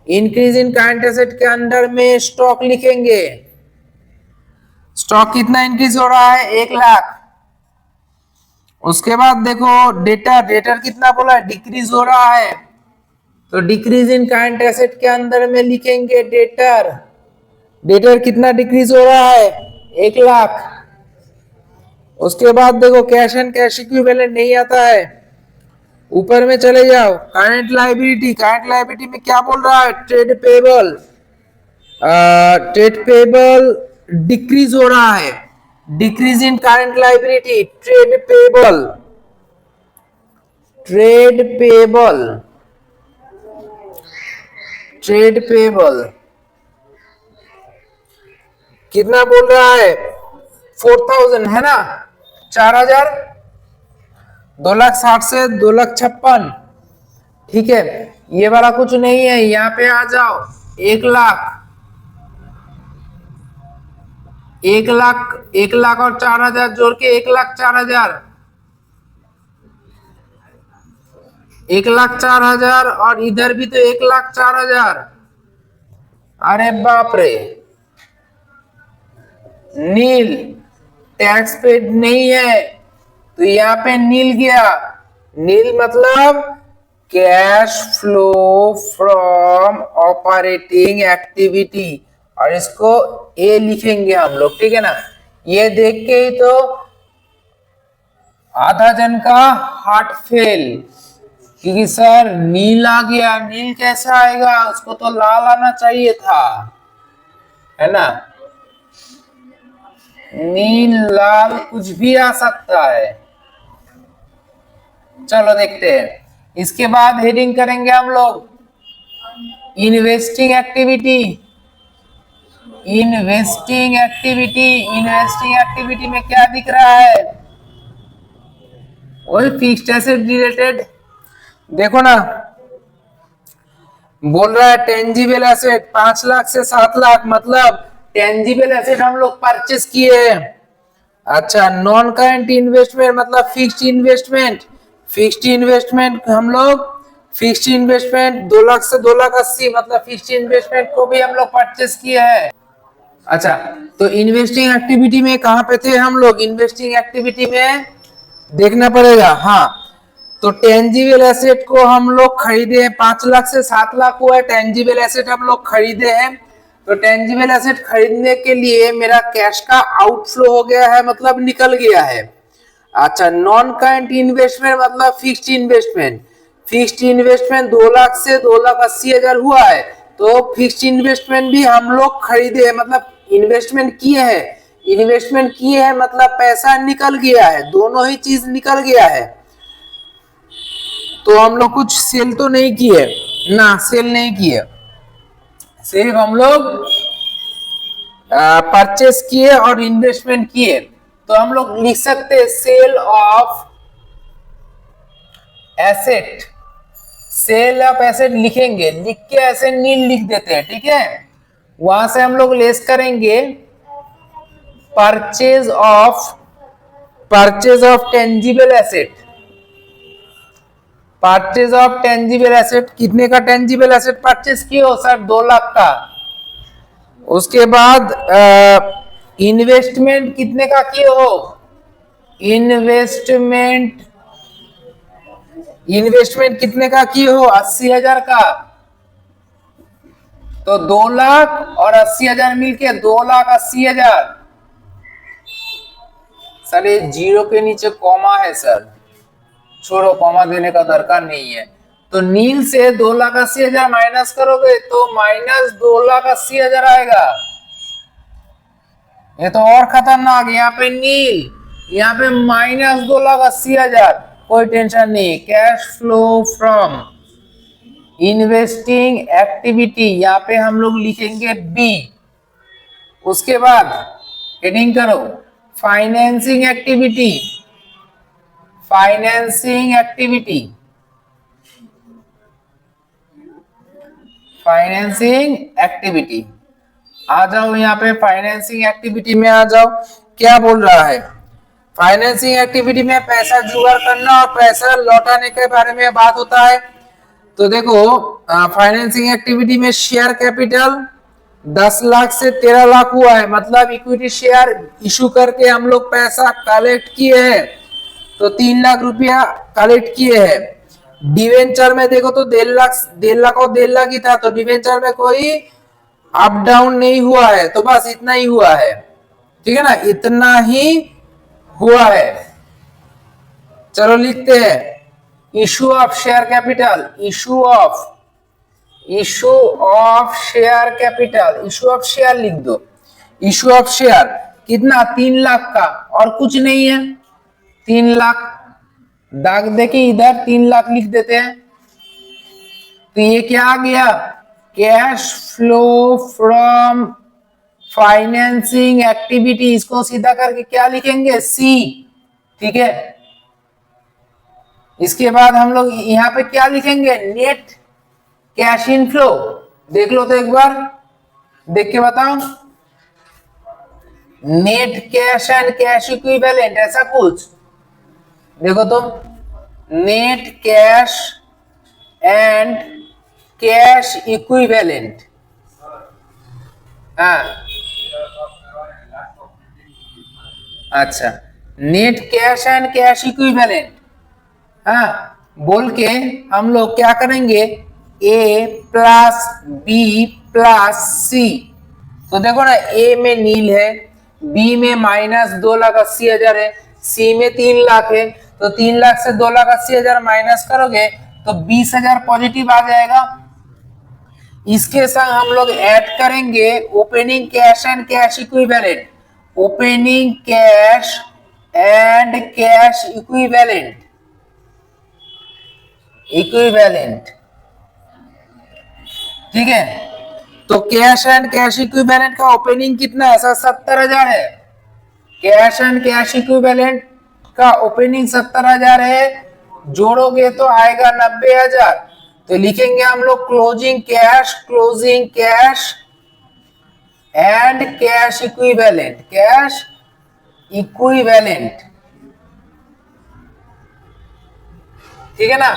Speaker 1: इंक्रीज इन करेंट एसेट के अंदर में स्टॉक लिखेंगे, स्टॉक कितना इंक्रीज हो रहा है? 1,00,000। उसके बाद देखो डेटर, डेटर कितना बोला है? डिक्रीज हो रहा है, तो डिक्रीज इन करेंट एसेट के अंदर में लिखेंगे डेटर, डेटर कितना डिक्रीज हो रहा है? 1,00,000। उसके बाद देखो कैश एंड कैश इक्विवेलेंट नहीं आता है, ऊपर में चले जाओ, करंट लायबिलिटी, करंट लायबिलिटी में क्या बोल रहा है? Trade payable, trade payable decrease हो रहा है, decrease in current liability, trade payable, trade payable, trade payable कितना बोल रहा है? 4,000 है ना, 4,000, 2,60,000 से 2,56,000। ठीक है, ये वाला कुछ नहीं है, यहाँ पे आ जाओ, 1,00,000, 1,00,000, 1,00,000 और 4,000 जोड़ के 1,04,000, 1,04,000, और इधर भी तो 1,04,000। अरे बाप रे, नील, टैक्स पेड नहीं है, तो यहाँ पे नील गया। नील मतलब cash flow from operating activity, और इसको ए लिखेंगे हम लोग, ठीक है ना। ये देख के ही तो आधा जन का हार्ट फेल, क्योंकि सर नील आ गया, नील कैसा आएगा? उसको तो लाल आना चाहिए था, है ना। नील लाल कुछ भी आ सकता है। चलो देखते हैं, इसके बाद हेडिंग करेंगे हम लोग investing activity. Investing activity, investing activity में क्या दिख रहा है? वही फिक्स्ड एसेट रिलेटेड, देखो ना, बोल रहा है टेंजिबल एसेट 5 लाख से 7 लाख, मतलब टेंजिबल एसेट हम लोग परचेस किए हैं। अच्छा, नॉन करंट इन्वेस्टमेंट मतलब फिक्स्ड इन्वेस्टमेंट, फिक्स्ड इन्वेस्टमेंट हम लोग फिक्स्ड इन्वेस्टमेंट 2 लाख से 2 लाख 80, मतलब फिक्स्ड इन्वेस्टमेंट को भी हम लोग परचेस किए हैं। अच्छा, तो इन्वेस्टिंग एक्टिविटी में कहां पे थे हम लोग? इन्वेस्टिंग एक्टिविटी में देखना पड़ेगा। हाँ, तो टेंजिबल एसेट को हम लोग खरीदे हैं, 5 लाख से 7 लाख हुआ है टेंजिबल एसेट हम लोग खरीदे हैं। तो टेंजिबल एसेट खरीदने के लिए मेरा कैश का आउटफ्लो हो गया है, मतलब निकल गया है। अच्छा, नॉन करंट इन्वेस्टमेंट मतलब fixed investment, fixed investment 2 lakh से 2 लाख 80 हजार हुआ है, तो फिक्स्ड इन्वेस्टमेंट भी हम लोग खरीदे हैं, मतलब इन्वेस्टमेंट किए हैं, इन्वेस्टमेंट किए हैं मतलब पैसा निकल गया है, दोनों ही चीज निकल गया है। तो हम लोग कुछ सेल तो नहीं किए ना, सेल नहीं किए, सिर्फ हम लोग परचेस किए और इन्वेस्टमेंट किए। तो हम लोग लिख सकते हैं sale of asset, sale of asset लिखेंगे, लिख के ऐसे नील लिख देते हैं, ठीक है। वहां से हम लोग लेस करेंगे purchase of tangible asset, purchase of tangible asset, कितने का टेंजिबल एसेट परचेज किए हो सर? 2 लाख का। उसके बाद इन्वेस्टमेंट कितने का किए हो? इन्वेस्टमेंट कितने का किए हो? 80 हजार का। तो 2 लाख और 80 हजार मिलके 2 लाख 80 हजार। सर ये जीरो के नीचे कॉमा है सर, छोड़ो, कॉमा देने का दरकार नहीं है। तो नील से 2 लाख 80 हजार माइनस करोगे तो माइनस 2 लाख 80 हजार आएगा। ये तो और खतरनाक, यहाँ पे नील, यहाँ पे माइनस 2 लाख 80 हजार, कोई टेंशन नहीं। Cash flow from investing activity, यहाँ पे हम लोग लिखेंगे बी। उसके बाद हेडिंग करो financing activity, financing activity, financing activity. आ जाओ यहाँ पे फाइनेंसिंग एक्टिविटी में आ जाओ। क्या बोल रहा है? फाइनेंसिंग एक्टिविटी में पैसा जुगाड़ करना और पैसा लौटाने के बारे में बात होता है। तो देखो, फाइनेंसिंग एक्टिविटी में शेयर कैपिटल 10 लाख से 13 लाख हुआ है, मतलब इक्विटी शेयर इशू करके हम लोग पैसा कलेक्ट किए हैं, तो 3 लाख रुपया कलेक्ट किए हैं। डिवेंचर में देखो तो 1.5 लाख और 1.5 लाख ही था, तो डिवेंचर में कोई अप डाउन नहीं हुआ है, तो बस इतना ही हुआ है, ठीक है ना, इतना ही हुआ है। चलो लिखते हैं issue of share capital, issue of share capital, issue of share लिख दो। इशू ऑफ शेयर कितना? 3 लाख का, और कुछ नहीं है, 3 लाख दाग दे के इधर 3 लाख लिख देते हैं। तो ये क्या आ गया? Cash flow from financing activity, इसको सीधा करके क्या लिखेंगे? सी, ठीक है। इसके बाद हम लोग यहां पे क्या लिखेंगे? Net cash inflow. देख लो तो एक बार, देख के बताओ। Net cash and cash equivalent, ऐसा कुछ देखो तो, net cash and cash equivalent. हाँ, अच्छा, net cash and cash equivalent, हाँ, बोल के हम लोग क्या करेंगे? ए प्लस बी प्लस सी। तो देखो ना, ए में नील है, बी में माइनस 2 लाख 80 हजार है, सी में 3 लाख है, तो 3 लाख से 2 लाख 80 हजार माइनस करोगे तो 20 हजार पॉजिटिव आ जाएगा। इसके संग हम लोग ऐड करेंगे opening cash and cash equivalent, opening cash and cash equivalent, equivalent, ठीक है। तो कैश एंड कैश इक्विवेलेंट का ओपनिंग कितना है? 70,000 है। कैश एंड कैश इक्विवेलेंट का ओपनिंग 70,000 है, जोड़ोगे तो आएगा 90,000। तो लिखेंगे हम लोग closing cash and cash equivalent, ठीक है ना।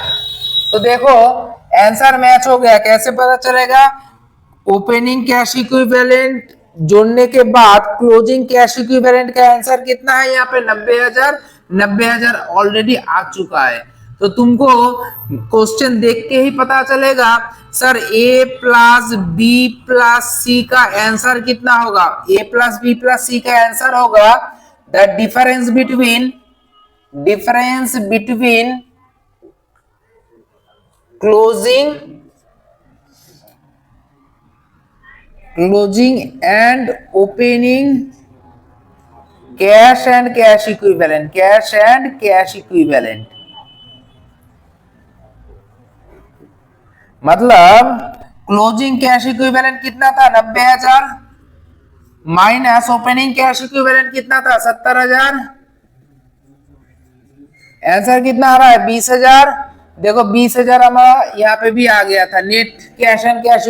Speaker 1: तो देखो आंसर मैच हो गया, कैसे पता चलेगा? ओपनिंग कैश इक्विवेलेंट जोड़ने के बाद क्लोजिंग कैश इक्विवेलेंट का आंसर कितना है यहाँ पे? 90,000 ऑलरेडी आ चुका है। तो तुमको क्वेश्चन देख के ही पता चलेगा सर ए प्लस बी प्लस सी का आंसर कितना होगा। ए प्लस बी प्लस सी का आंसर होगा the difference between closing and opening cash and cash equivalent. मतलब क्लोजिंग कैश इक्विवेलेंट कितना था? 90,000 माइनस ओपनिंग कैश इक्विवेलेंट कितना था? 70,000। आंसर कितना आ रहा है? 20,000। देखो 20,000 हमारा यहाँ पे भी आ गया था। Net cash and cash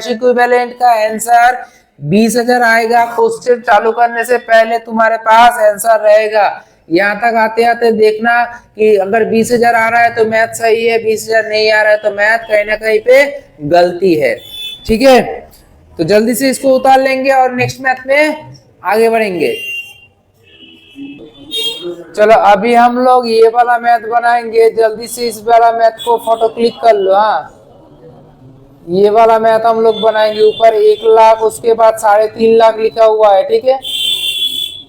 Speaker 1: equivalent का आंसर 20,000 आएगा। क्वेश्चन चालू करने से पहले तुम्हारे पास आंसर रहेगा। यहाँ तक आते आते देखना कि अगर 20,000 आ रहा है तो मैथ सही है, 20,000 नहीं आ रहा है तो मैथ कहीं ना कहीं पे गलती है, ठीक है। तो जल्दी से इसको उतार लेंगे और नेक्स्ट मैथ में आगे बढ़ेंगे। चलो अभी हम लोग ये वाला मैथ बनाएंगे। जल्दी से इस वाला मैथ को फोटो क्लिक कर लो। हाँ, ये वाला मैथ हम लोग बनाएंगे। ऊपर 1 लाख, उसके बाद 3.5 लाख लिखा हुआ है, ठीक है।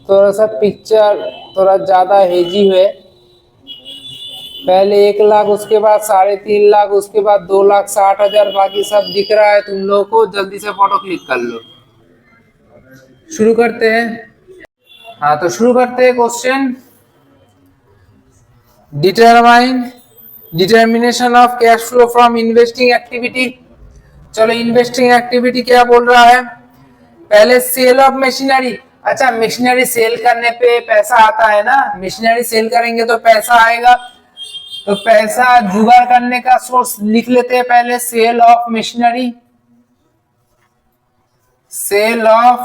Speaker 1: थोड़ा सा पिक्चर थोड़ा ज्यादा हेजी है। पहले 1 लाख, उसके बाद 3.5 लाख, उसके बाद 2,60,000, बाकी सब दिख रहा है तुम लोगों को। जल्दी से फोटो क्लिक कर लो। शुरू करते हैं। हाँ तो शुरू करते हैं question. Determination of cash flow from investing activity. चलो इन्वेस्टिंग एक्टिविटी क्या बोल रहा है? पहले सेल ऑफ मशीनरी। अच्छा, मशीनरी सेल करने पे पैसा आता है ना, मशीनरी सेल करेंगे तो पैसा आएगा। तो पैसा जुगाड़ करने का सोर्स लिख लेते हैं पहले। सेल ऑफ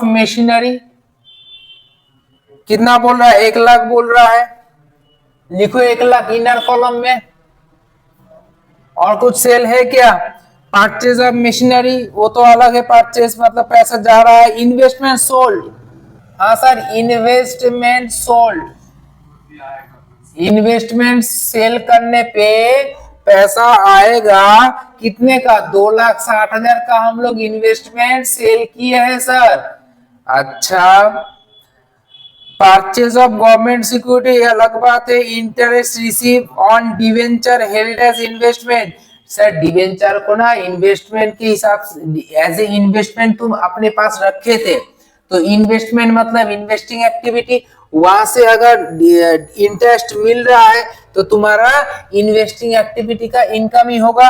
Speaker 1: मशीनरी कितना बोल रहा है? 1 लाख बोल रहा है। लिखो 1 लाख इनर कॉलम में। और कुछ सेल है क्या? परचेज ऑफ मशीनरी, वो तो अलग है। परचेज मतलब पैसा जा रहा है। Investment sold. हाँ सर, इन्वेस्टमेंट सेल करने पे पैसा आएगा। कितने का? 2,60,000 का हम लोग इन्वेस्टमेंट सेल किए हैं सर। अच्छा, परचेज ऑफ गवर्नमेंट सिक्योरिटी अलग बात है। Interest receive on debenture held as investment. Sir debenture को ना इन्वेस्टमेंट के हिसाब से एज ए इन्वेस्टमेंट तुम अपने पास रखे थे। तो इन्वेस्टमेंट मतलब इन्वेस्टिंग एक्टिविटी, वहां से अगर इंटरेस्ट मिल रहा है तो तुम्हारा इन्वेस्टिंग एक्टिविटी का इनकम ही होगा।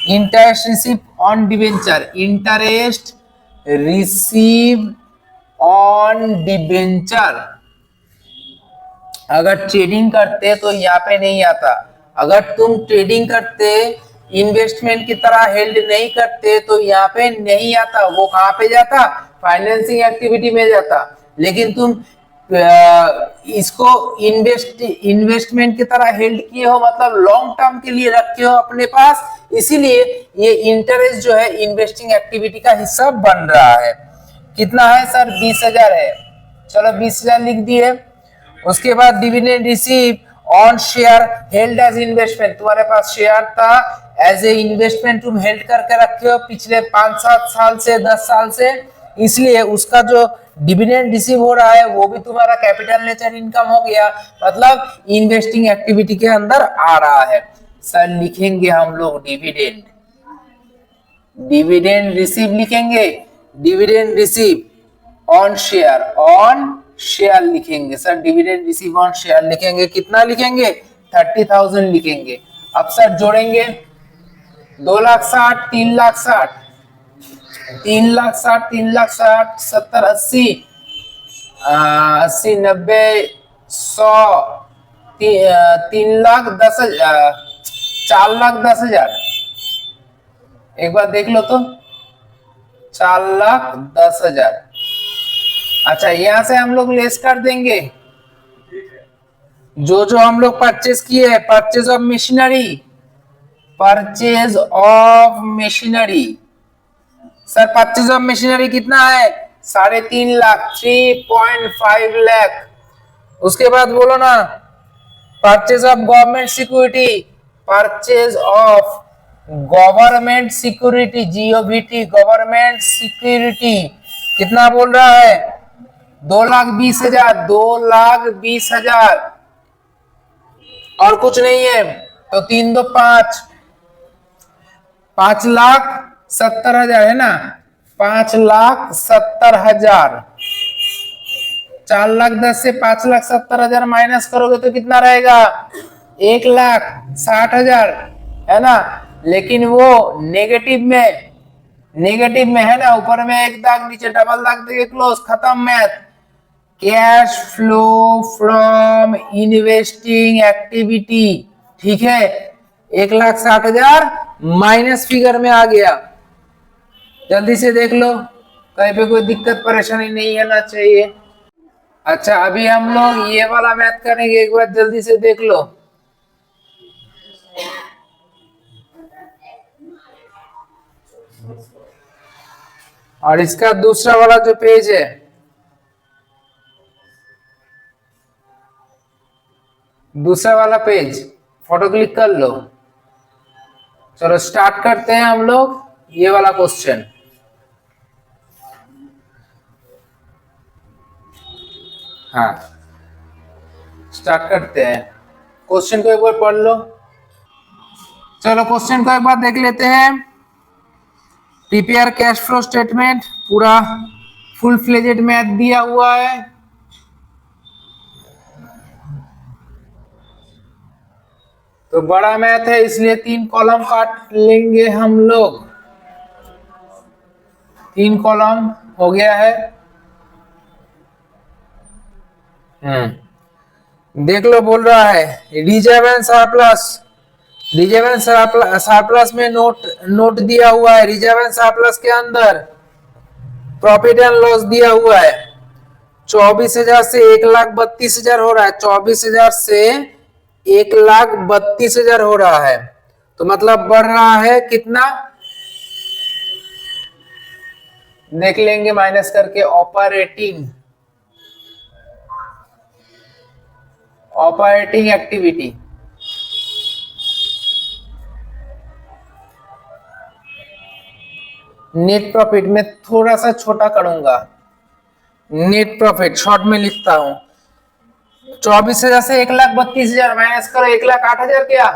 Speaker 1: Interest receive on debenture, interest receive on debenture. अगर ट्रेडिंग करते तो यहाँ पे नहीं आता। अगर तुम ट्रेडिंग करते, इन्वेस्टमेंट की तरह हेल्ड नहीं करते तो यहाँ पे नहीं आता। वो कहाँ पे जाता? फाइनेंसिंग एक्टिविटी में जाता। लेकिन तुम इसको इन्वेस्टमेंट की तरह हेल्ड किए हो, मतलब लॉन्ग टर्म के लिए रखे हो अपने पास, इसीलिए ये इंटरेस्ट जो है इन्वेस्टिंग एक्टिविटी का हिस्सा बन रहा है। कितना है सर? 20,000 है। चलो 20,000 लिख दिए। उसके बाद dividend receive on share held as investment. तुम्हारे पास शेयर था, एज ए इन्वेस्टमेंट तुम हेल्ड करके रखे हो पिछले 5-7 साल से, 10 साल से, इसलिए उसका जो डिविडेंड रिसीव हो रहा है वो भी तुम्हारा कैपिटल नेचर इनकम हो गया। मतलब इन्वेस्टिंग एक्टिविटी के अंदर आ रहा है। सर लिखेंगे हम लोग डिविडेंड रिसीव लिखेंगे। डिविडेंड रिसीव ऑन शेयर लिखेंगे sir. Dividend receive on share लिखेंगे। कितना लिखेंगे? 30,000 लिखेंगे। अब सर जोड़ेंगे 2,60,000, 3,60,000, 3,60,000, 3,60,000, 70, 80, 80, 90, 100, 3,10,000, 4,10,000। एक बार देख लो तो 4,10,000। अच्छा, यहां से हम लोग लेस कर देंगे जो जो हम लोग परचेज किए हैं, purchase of machinery. Purchase of machinery, sir purchase of machinery कितना है? 3.5 लाख, 3.5 लाख। उसके बाद बोलो ना, purchase of government security. Purchase of government security, GOVT, government security कितना बोल रहा है? 2,20,000, 2,20,000। और कुछ नहीं है तो 3 2 5, 5,70,000 है ना। 5,70,000। 4,10,000 से 5,70,000 माइनस करोगे तो कितना रहेगा? 1,60,000 है ना। लेकिन वो नेगेटिव में है ना, ऊपर में एक दाग, नीचे डबल दाग देके क्लोज, खत्म math. Cash flow from investing activity, ठीक है, 1,60,000 माइनस फिगर में आ गया। जल्दी से देख लो, कहीं पे कोई दिक्कत परेशानी नहीं आना चाहिए। अच्छा, अभी हम लोग ये वाला मैथ करेंगे, एक बार जल्दी से देख लो। और इसका दूसरा वाला जो पेज है, दूसरा वाला पेज फोटो क्लिक कर लो। चलो स्टार्ट करते हैं हम लोग ये वाला क्वेश्चन। हाँ, स्टार्ट करते हैं। क्वेश्चन को एक बार पढ़ लो। चलो क्वेश्चन को एक बार देख लेते हैं। प्रिपेयर कैश फ्लो स्टेटमेंट, पूरा फुल फ्लेजेड मैथ दिया हुआ है। तो बड़ा मैथ है इसलिए 3 कॉलम काट लेंगे हम लोग। 3 कॉलम हो गया है। देख लो, बोल रहा है reserve and surplus. Reserve and surplus में नोट दिया हुआ है। रिजर्व एंड सरप्लस के अंदर प्रॉफिट एंड लॉस दिया हुआ है। 24,000 से 1,32,000 हो रहा है। 24,000 से 1,32,000 हो रहा है। तो मतलब बढ़ रहा है कितना, देख लेंगे माइनस करके। ऑपरेटिंग एक्टिविटी, नेट प्रॉफिट में थोड़ा सा छोटा करूंगा। नेट प्रॉफिट शॉर्ट में लिखता हूं। 24,000 से 1,32,000 माइनस करो, 1,08,000। क्या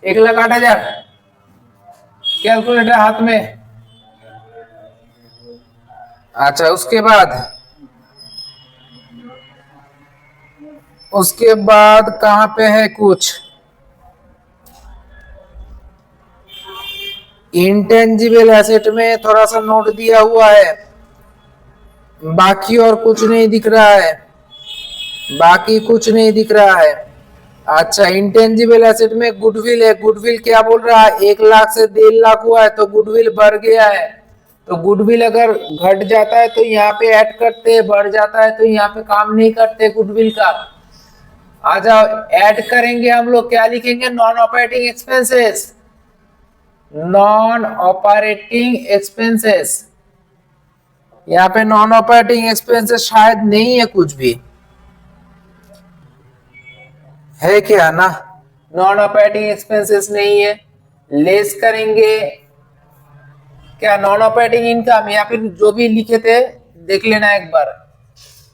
Speaker 1: 1,08,000? कैलकुलेटर हाथ में। अच्छा, उसके बाद कहां पे है कुछ इंटेंजिबल एसेट में थोड़ा सा नोट दिया हुआ है। बाकी और कुछ नहीं दिख रहा है। बाकी कुछ नहीं दिख रहा है। अच्छा, इंटेंजिबल एसेट में गुडविल है। गुडविल क्या बोल रहा है? 1,00,000 से 1,50,000 हुआ है तो गुडविल बढ़ गया है। तो गुडविल अगर घट जाता है तो यहाँ पे ऐड करते हैं, बढ़ जाता है तो यहाँ पे काम नहीं करते गुडविल का। आ जाओ, ऐड करेंगे हम लोग। क्या लिखेंगे? Non operating expenses. Non operating expenses, यहाँ पे नॉन ऑपरेटिंग एक्सपेंसेस शायद नहीं है, कुछ भी है क्या ना? नॉन ऑपरेटिंग एक्सपेंसेस नहीं है। लेस करेंगे क्या? नॉन ऑपरेटिंग इनकम, या फिर जो भी लिखे थे देख लेना एक बार।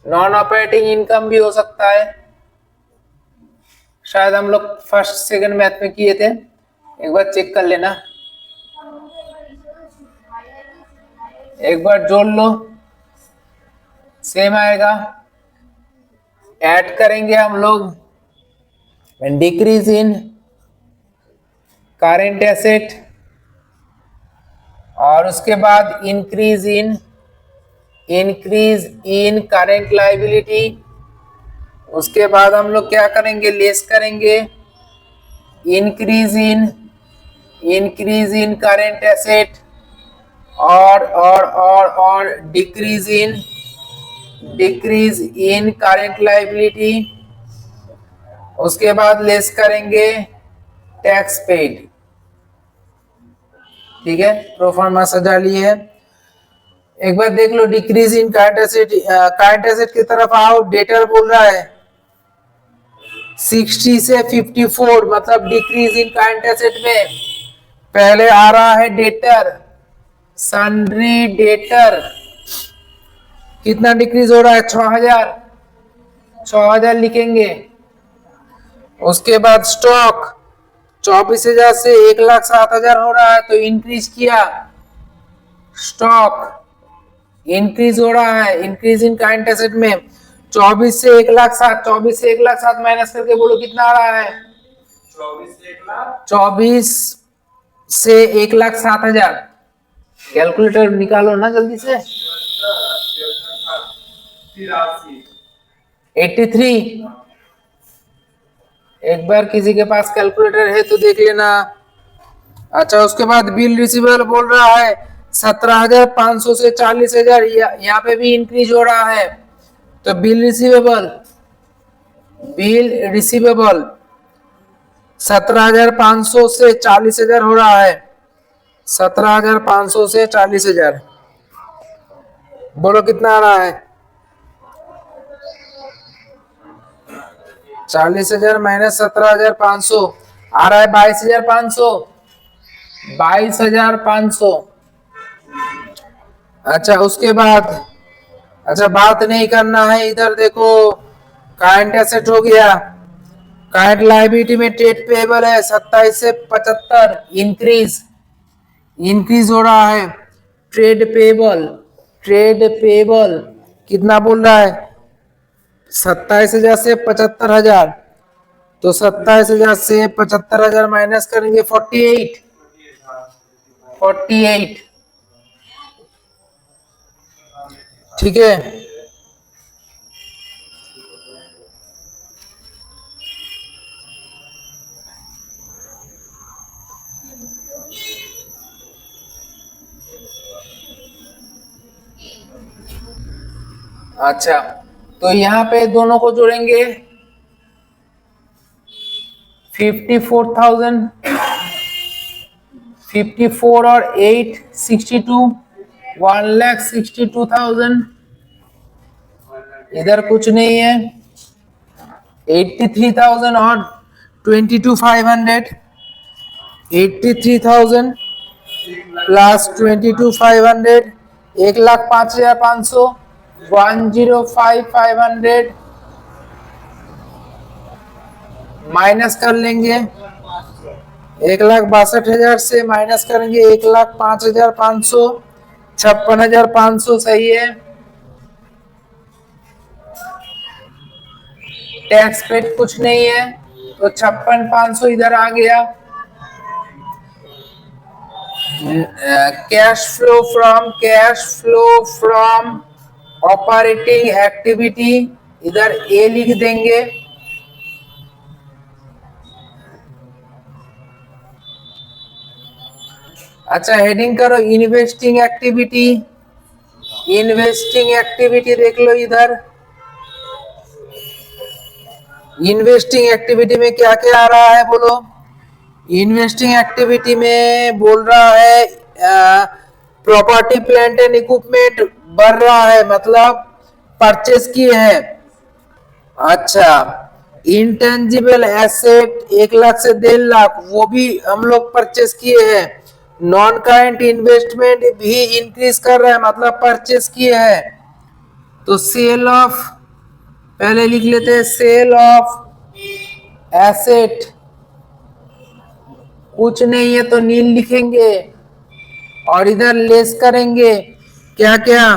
Speaker 1: नॉन ऑपरेटिंग इनकम भी हो सकता है, शायद हम लोग फर्स्ट सेकंड मैथ में किए थे, एक बार चेक कर लेना। एक बार जोड़ लो, सेम आएगा। ऐड करेंगे हम लोग डिक्रीज इन करेंट एसेट, और उसके बाद इंक्रीज इन करेंट लायबिलिटी। उसके बाद हम लोग क्या करेंगे? लेस करेंगे increase in current asset or decrease in current liability। उसके बाद लेस करेंगे टैक्स पेड। ठीक है, प्रोफार्मा सजा लिए है। एक बार देख लो डिक्रीज इन करंट एसेट की तरफ आओ। डेटर बोल रहा है 60 से 54, मतलब डिक्रीज इन करंट एसेट में पहले आ रहा है डेटर, सन्ड्री डेटर। कितना डिक्रीज हो रहा है? 6000 लिखेंगे। उसके बाद स्टॉक 24,000 से 1,07,000 हो रहा है, तो इंक्रीज किया। स्टॉक इंक्रीज हो रहा है, इंक्रीज इन करंट एसेट में 24 से 1,07,000। 24 से 1,07,000 माइनस करके बोलो कितना आ रहा है? 24 से 1,07,000। कैलकुलेटर निकालो ना जल्दी से। 83। एक बार किसी के पास कैलकुलेटर है तो देख लेना। अच्छा, उसके बाद बिल रिसीवेबल बोल रहा है 17,500 से 40,000। यहाँ पे भी इंक्रीज हो रहा है, तो बिल रिसीवेबल 17,500 से 40,000 हो रहा है। 17,500 से 40,000 बोलो कितना आ रहा है? 40,000 माइनस 17,500 आ रहा है 22,500। 22,500। अच्छा, उसके बाद अच्छा बात नहीं करना है। इधर देखो करंट एसेट हो गया। करंट लायबिलिटी में ट्रेड पेएबल है 27 से 75, इंक्रीज हो रहा है। ट्रेड पेएबल कितना बोल रहा है? 27,000 से 75,000, तो 27,000 से 75,000 माइनस करेंगे 48। ठीक है, अच्छा तो यहाँ पे दोनों को जोड़ेंगे 54,000, 54 और 8 62, 1,62,000। इधर कुछ नहीं है। 83,000 और 22,500, 83,000 प्लस 22,500, 1,05,500, 1,05,500 माइनस कर लेंगे। 1,62,000 से माइनस करेंगे 1,05,500, 56,500 सही है। टैक्स पेड कुछ नहीं है, तो 56,500 इधर आ गया। Cash flow from operating activity, इधर ए लिख देंगे। अच्छा, हेडिंग करो इन्वेस्टिंग एक्टिविटी देख लो इधर। इन्वेस्टिंग एक्टिविटी में क्या क्या आ रहा है बोलो? इन्वेस्टिंग एक्टिविटी में बोल रहा है प्रॉपर्टी प्लांट एंड इक्विपमेंट बढ़ रहा है, मतलब परचेज किए हैं। अच्छा, इंटेंजिबल एसेट 1,00,000 से 1,50,000 वो भी हम लोग परचेज किए हैं। नॉन करंट इन्वेस्टमेंट भी इंक्रीज कर रहा है, मतलब परचेज किए हैं। तो सेल ऑफ, पहले लिख लेते हैं सेल ऑफ एसेट, कुछ नहीं है तो नील लिखेंगे। और इधर लेस करेंगे क्या क्या?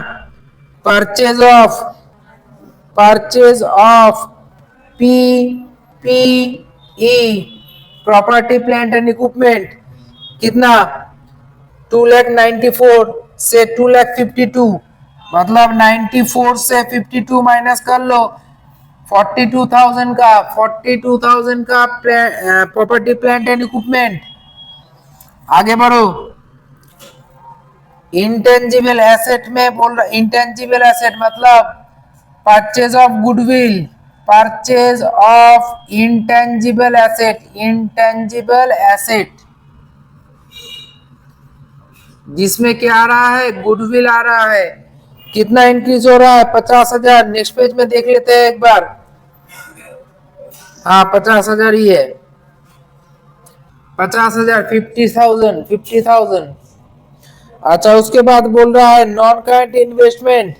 Speaker 1: Purchase of PPE, property plant and equipment, कितना? 2,94,000 से 2,52,000, मतलब 94 से 52 माइनस कर लो 42,000 का 42,000 का प्रॉपर्टी प्लांट एंड इक्विपमेंट। आगे बढ़ो। इंटेंजिबल एसेट में बोल रहा, इंटेंजिबल एसेट मतलब purchase of goodwill, purchase of intangible asset, intangible asset जिसमें क्या आ रहा है, गुडविल आ रहा है। कितना इंक्रीज हो रहा है, 50,000। नेक्स्ट पेज में देख लेते हैं एक बार। हाँ 50,000 ही है, 50,000, 50,000, 50,000। अच्छा उसके बाद बोल रहा है non current investment,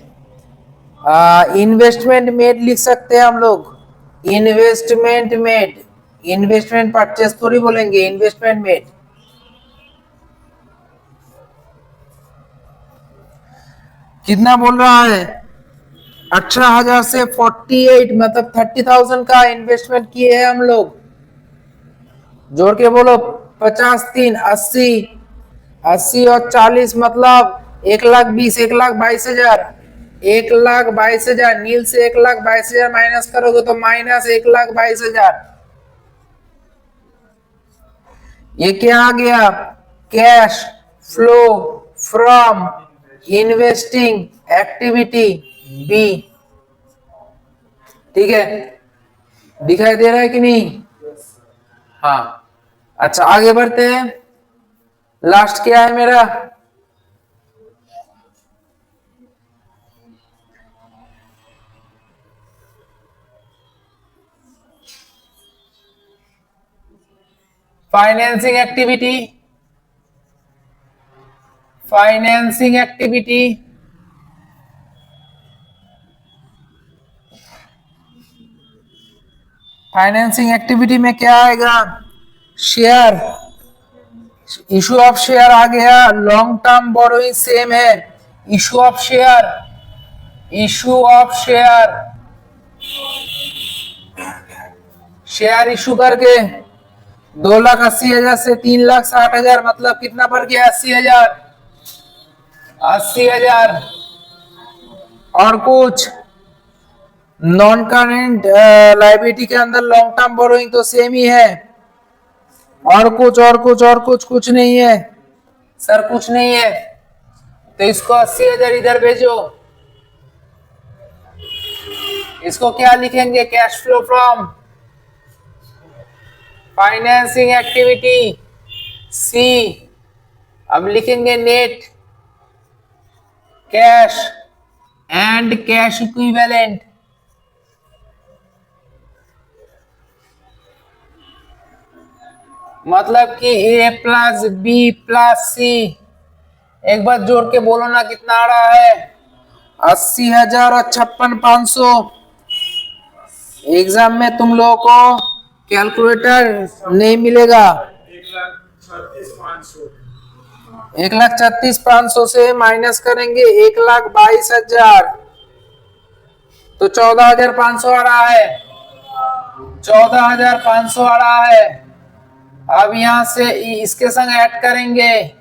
Speaker 1: investment made लिख सकते हैं हम लोग, इन्वेस्टमेंट मेड, इन्वेस्टमेंट परचेस थोड़ी बोलेंगे, इन्वेस्टमेंट मेड। कितना बोल रहा है, 18,000 से 48 मतलब 30,000 का इन्वेस्टमेंट किए हैं हम लोग। जोड़ के बोलो 50 3 80, 80 और 40 मतलब 1,20,000, 1,22,000, 1,22,000। नील से 1,22,000 माइनस करोगे तो माइनस 1,22,000। ये क्या आ गया, cash flow from investing activity B. ठीक है, दिखाई दे रहा है कि नहीं? हाँ अच्छा आगे बढ़ते हैं। लास्ट क्या है मेरा, financing activity, financing activity financing activity में क्या आएगा, शेयर, इशू ऑफ शेयर आ गया। लॉन्ग टर्म बोरोइंग सेम है, issue of share, issue of share, share issue करके 2,80,000 से 3,60,000 मतलब कितना बढ़ गया, 80,000, 80,000। और कुछ नॉन करेंट लाइबिलिटी के अंदर लॉन्ग टर्म बोरोइंग तो सेम ही है। और कुछ और कुछ और कुछ नहीं है सर, कुछ नहीं है। तो इसको 80,000 इधर भेजो। इसको क्या लिखेंगे, cash flow from financing activity C. अब लिखेंगे net cash and cash equivalent. मतलब कि A plus B plus C. एक बार जोड़ के बोलो ना कितना आ रहा है, 80,000 और 56,500। एग्जाम में तुम लोगों को कैलकुलेटर नहीं मिलेगा। 1,36,500 से माइनस करेंगे 1,22,000 तो 14,500 आ रहा है, 14,500 आ रहा है। अब यहां से इसके संग ऐड करेंगे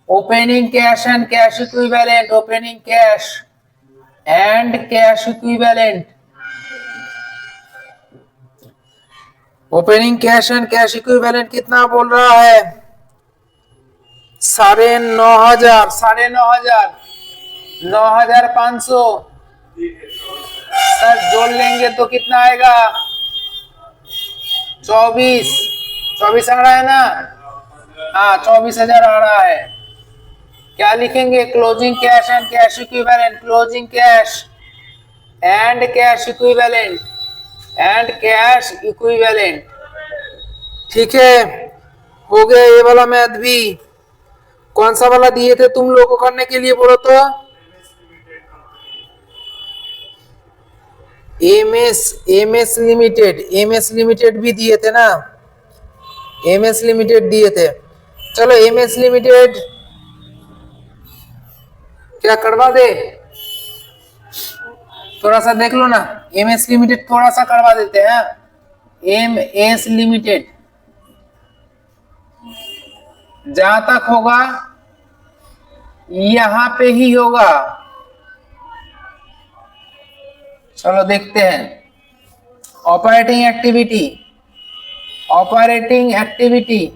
Speaker 1: opening cash and cash equivalent, opening cash and cash equivalent, opening cash and cash equivalent कितना बोल रहा है, 9,500, 9,500, 9,500 सर जोड़ लेंगे तो कितना आएगा, 24 आ रहा है ना, हाँ 24,000 आ रहा है। क्या लिखेंगे, closing cash and cash equivalent, closing cash and cash equivalent, and cash equivalent. ठीक है, हो गया ये वाला मैथ भी। कौन सा वाला दिए थे तुम लोगों को करने के लिए बोलो तो, एमएस लिमिटेड भी दिए थे ना, एमएस लिमिटेड दिए थे। चलो एमएस लिमिटेड क्या करवा दे, थोड़ा सा देख लो ना, एमएस लिमिटेड थोड़ा सा करवा देते हैं। एमएस लिमिटेड जहां तक होगा यहां पे ही होगा। चलो देखते हैं, ऑपरेटिंग एक्टिविटी, ऑपरेटिंग एक्टिविटी।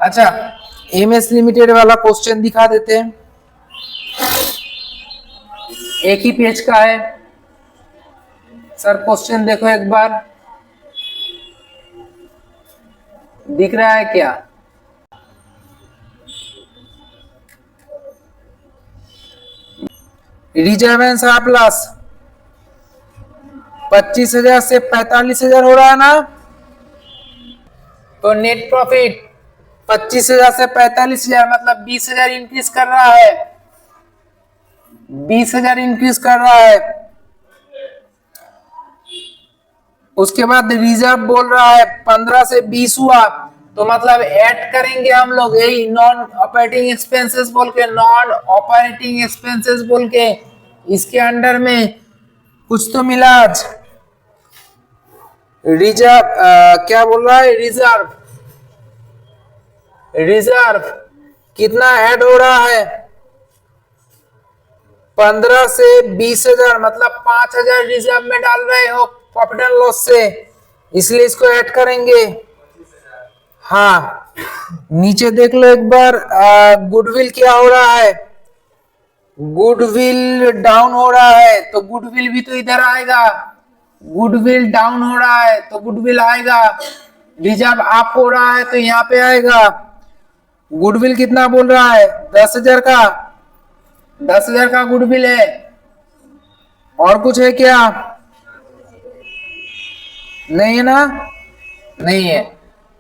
Speaker 1: अच्छा, एमएस लिमिटेड वाला क्वेश्चन दिखा देते हैं, एक ही पेज का है सर। क्वेश्चन देखो एक बार, दिख रहा है क्या? रिजर्व एंड सरप्लस 25,000 से 45,000 हो रहा है ना, तो नेट प्रॉफिट 25,000 से 45,000 मतलब 20,000 इंक्रीज कर रहा है, 20,000 इंक्रीज कर रहा है। उसके बाद रिजर्व बोल रहा है 15 से 20 हुआ, तो मतलब ऐड करेंगे हम लोग यही नॉन ऑपरेटिंग एक्सपेंसेस बोल के, नॉन ऑपरेटिंग एक्सपेंसेस बोल के, इसके अंडर में कुछ तो मिला आज। रिजर्व क्या बोल रहा है, रिजर्व, रिजर्व कितना ऐड हो रहा है, 15 से 20,000 मतलब 5,000 रिजर्व में डाल रहे हो प्रॉफिट एंड लॉस से, इसलिए इसको ऐड करेंगे। हाँ, नीचे देख लो एक बार, गुडविल क्या हो रहा है, गुडविल डाउन हो रहा है, तो गुडविल भी तो इधर आएगा, गुडविल डाउन हो रहा है तो गुडविल आएगा। रिजर्व अप हो रहा है तो यहाँ पे आएगा। गुडविल कितना बोल रहा है, 10,000 का, 10,000 का गुडविल है। और कुछ है क्या? नहीं है ना, नहीं है।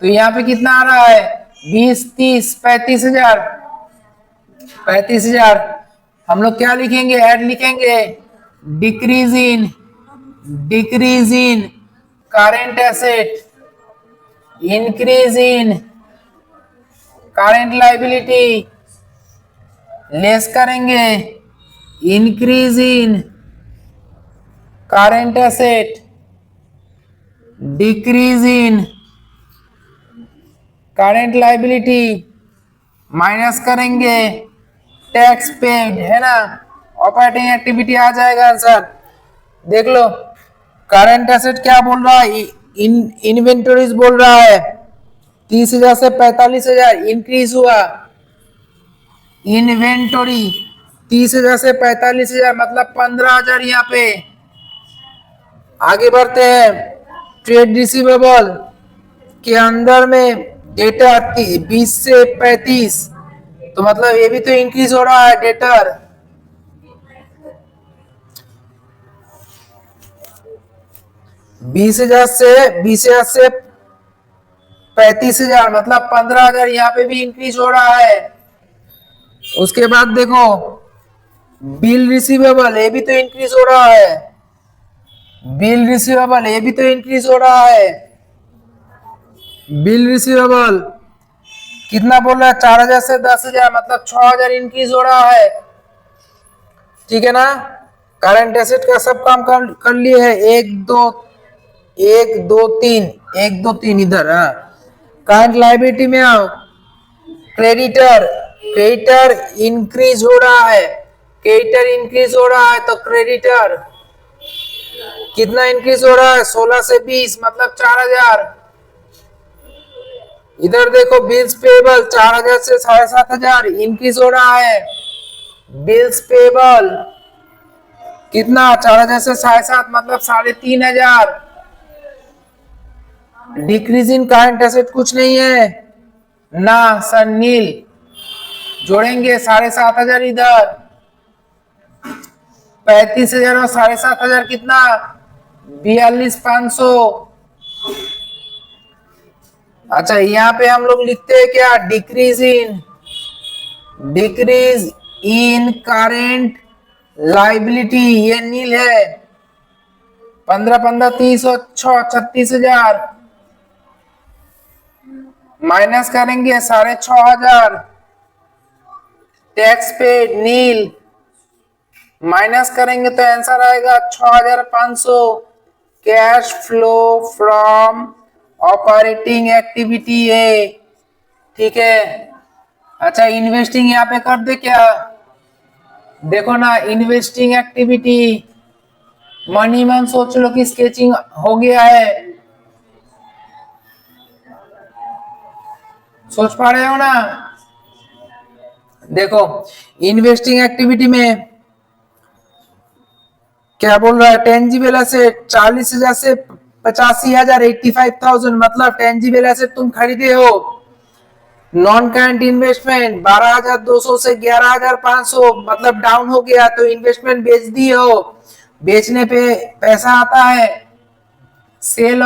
Speaker 1: तो यहाँ पे कितना आ रहा है, 20, 30, 35,000, 35,000। हम लोग क्या लिखेंगे, ऐड लिखेंगे, decrease in, decrease in current asset, increase in current liability, less करेंगे increase in current asset, decrease in current liability, minus करेंगे टैक्स पेड, है ना, ऑपरेटिंग एक्टिविटी आ जाएगा आंसर। देख लो, करंट एसेट क्या बोल रहा है, इन्वेंटरीज बोल रहा है 30,000 से 45,000 इंक्रीज हुआ, इन्वेंटरी 30,000 से 45,000 मतलब 15,000 यहाँ पे। आगे बढ़ते हैं, ट्रेड रिसीवेबल के अंदर में डेटा 20 से 35, तो मतलब ये भी तो इंक्रीज हो रहा है डेटर। बीस हजार से 35,000 मतलब 15,000 यहाँ पे भी इंक्रीज हो रहा है। उसके बाद देखो बिल रिसीवेबल, ये भी तो इंक्रीज हो रहा है, बिल रिसीवेबल ये भी तो इंक्रीज हो रहा है। बिल रिसीवेबल कितना बोल रहा है, 4,000 से 10,000 मतलब 6,000 इंक्रीज हो रहा है। ठीक है ना, करंट एसेट का सब काम कर लिए है, 1 2 3 इधर। हाँ, करंट लायबिलिटी में आओ, क्रेडिटर, क्रेडिटर इंक्रीज हो रहा है, क्रेडिटर इंक्रीज हो रहा है तो क्रेडिटर कितना इंक्रीज हो रहा है, 16 से 20 मतलब 4,000। इधर देखो बिल्स पेबल 4,000 से 7,500 इंक्रीज हो रहा है, बिल्स पेबल कितना, 4,000 से 7,500 मतलब 3,500। डिक्रीज इन करंट एसेट कुछ नहीं है ना सर, नील। जोड़ेंगे 7,500 इधर, 35,000 और 7,500 कितना, 42,500। अच्छा, यहाँ पे हम लोग लिखते हैं क्या, डिक्रीज इन करेंट लाइबिलिटी, ये नील है। 15 15 30 और 6 36,000 माइनस करेंगे 6,500, टैक्स पेड नील, माइनस करेंगे तो आंसर आएगा 6,500। Cash flow from operating activity है, ठीक है। अच्छा, इन्वेस्टिंग यहाँ पे कर दे क्या, देखो ना, इन्वेस्टिंग एक्टिविटी मन ही मन सोच लो कि स्केचिंग हो गया है। सोच पा रहे हो ना? देखो इन्वेस्टिंग एक्टिविटी में क्या बोल रहा है, टेंजिबल एसेट 40,000 से 85,000, 85,000 मतलब टेंजिबल एसेट तुम खरीदे हो। नॉन करंट इन्वेस्टमेंट 12,200 से 11,500 मतलब डाउन हो गया, तो इन्वेस्टमेंट बेच दी हो, बेचने पे पैसा आता है। सेल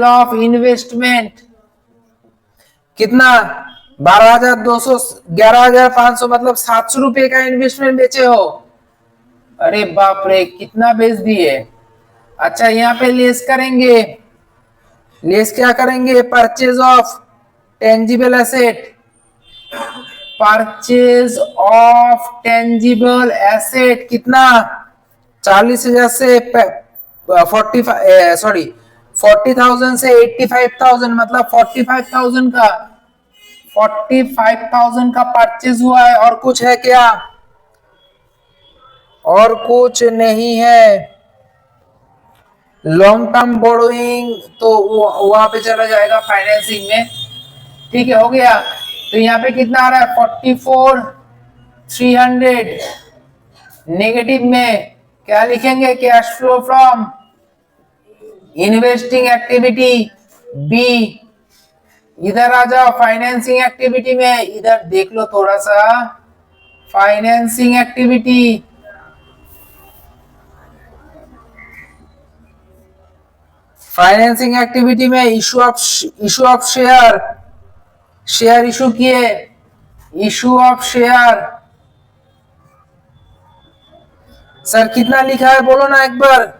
Speaker 1: ऑफ इन्वेस्टमेंट कितना, 12,200, 11,500 मतलब 700 रुपए का इन्वेस्टमेंट बेचे हो। अरे बाप रे, कितना बेच दिए। अच्छा यहाँ पे लेस करेंगे, लेस क्या करेंगे, purchase of tangible asset, purchase of tangible asset कितना, 40,000 से 40,000 से 85,000 मतलब 45,000 का, 45,000 का परचेज हुआ है। और कुछ है क्या? और कुछ नहीं है। लॉन्ग टर्म बोरोइंग तो वहां पे चला जाएगा फाइनेंसिंग में। ठीक है, हो गया। तो यहाँ पे कितना आ रहा है, 44,300। नेगेटिव में क्या लिखेंगे, cash flow from investing activity B. इधर आ जाओ फाइनेंसिंग एक्टिविटी में, इधर देख लो थोड़ा सा, फाइनेंसिंग एक्टिविटी, फाइनेंसिंग एक्टिविटी में इशू ऑफ शेयर इशू किए, इशू ऑफ शेयर। सर कितना लिखा है बोलो ना एक बार।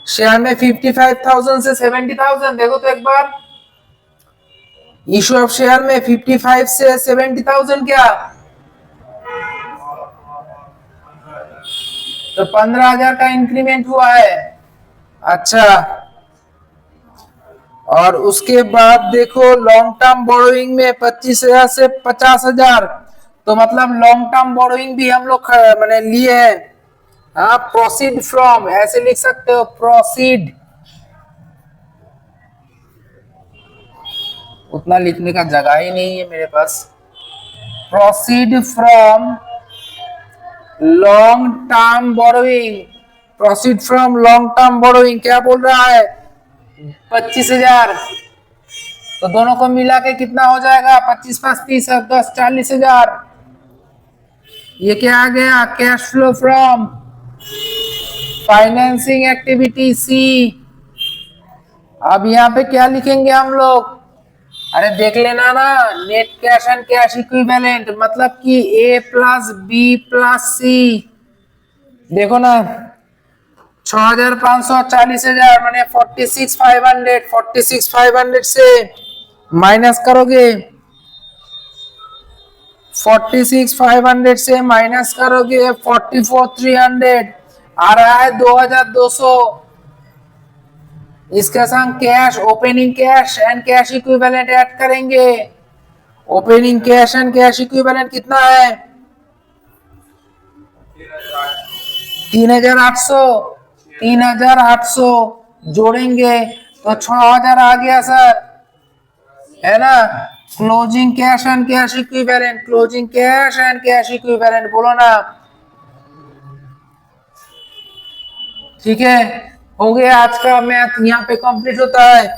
Speaker 1: शेयर में 55,000 से 70,000, देखो तो एक बार। इशू ऑफ शेयर में 55 से 70,000 क्या, तो 15,000 का इंक्रीमेंट हुआ है। अच्छा, और उसके बाद देखो लॉन्ग टर्म बोरोइंग में 25,000 से 50,000, तो मतलब लॉन्ग टर्म बोरोइंग भी हम लोग मैंने लिए हैं। हाँ, प्रोसीड फ्रॉम ऐसे लिख सकते हो, प्रोसीड। उतना लिखने का जगह ही नहीं है मेरे पास। Proceed from long term borrowing, proceed from long term borrowing क्या बोल रहा है, 25,000। तो दोनों को मिला के कितना हो जाएगा, 25 + 30 10 40,000। ये क्या आ गया, cash flow from financing activity C. अब यहाँ पे क्या लिखेंगे हम लोग, अरे देख लेना ना, net cash and cash equivalent मतलब कि ए प्लस बी प्लस सी। देखो ना, 6,500 40,000 मैंने 46,500, 46,500 से माइनस करोगे, 46,500 से माइनस करोगे 44,300 आ रहा है 2,200। इसके संग cash, opening cash and cash equivalent add करेंगे। Opening cash and cash equivalent कितना है, 3,800। 3,800 जोड़ेंगे तो 6,000 आ गया सर, है ना। Closing cash and cash equivalent, closing cash and cash equivalent बोलो ना। ठीक है, हो गया, आज का मैथ यहाँ पे कंप्लीट होता है।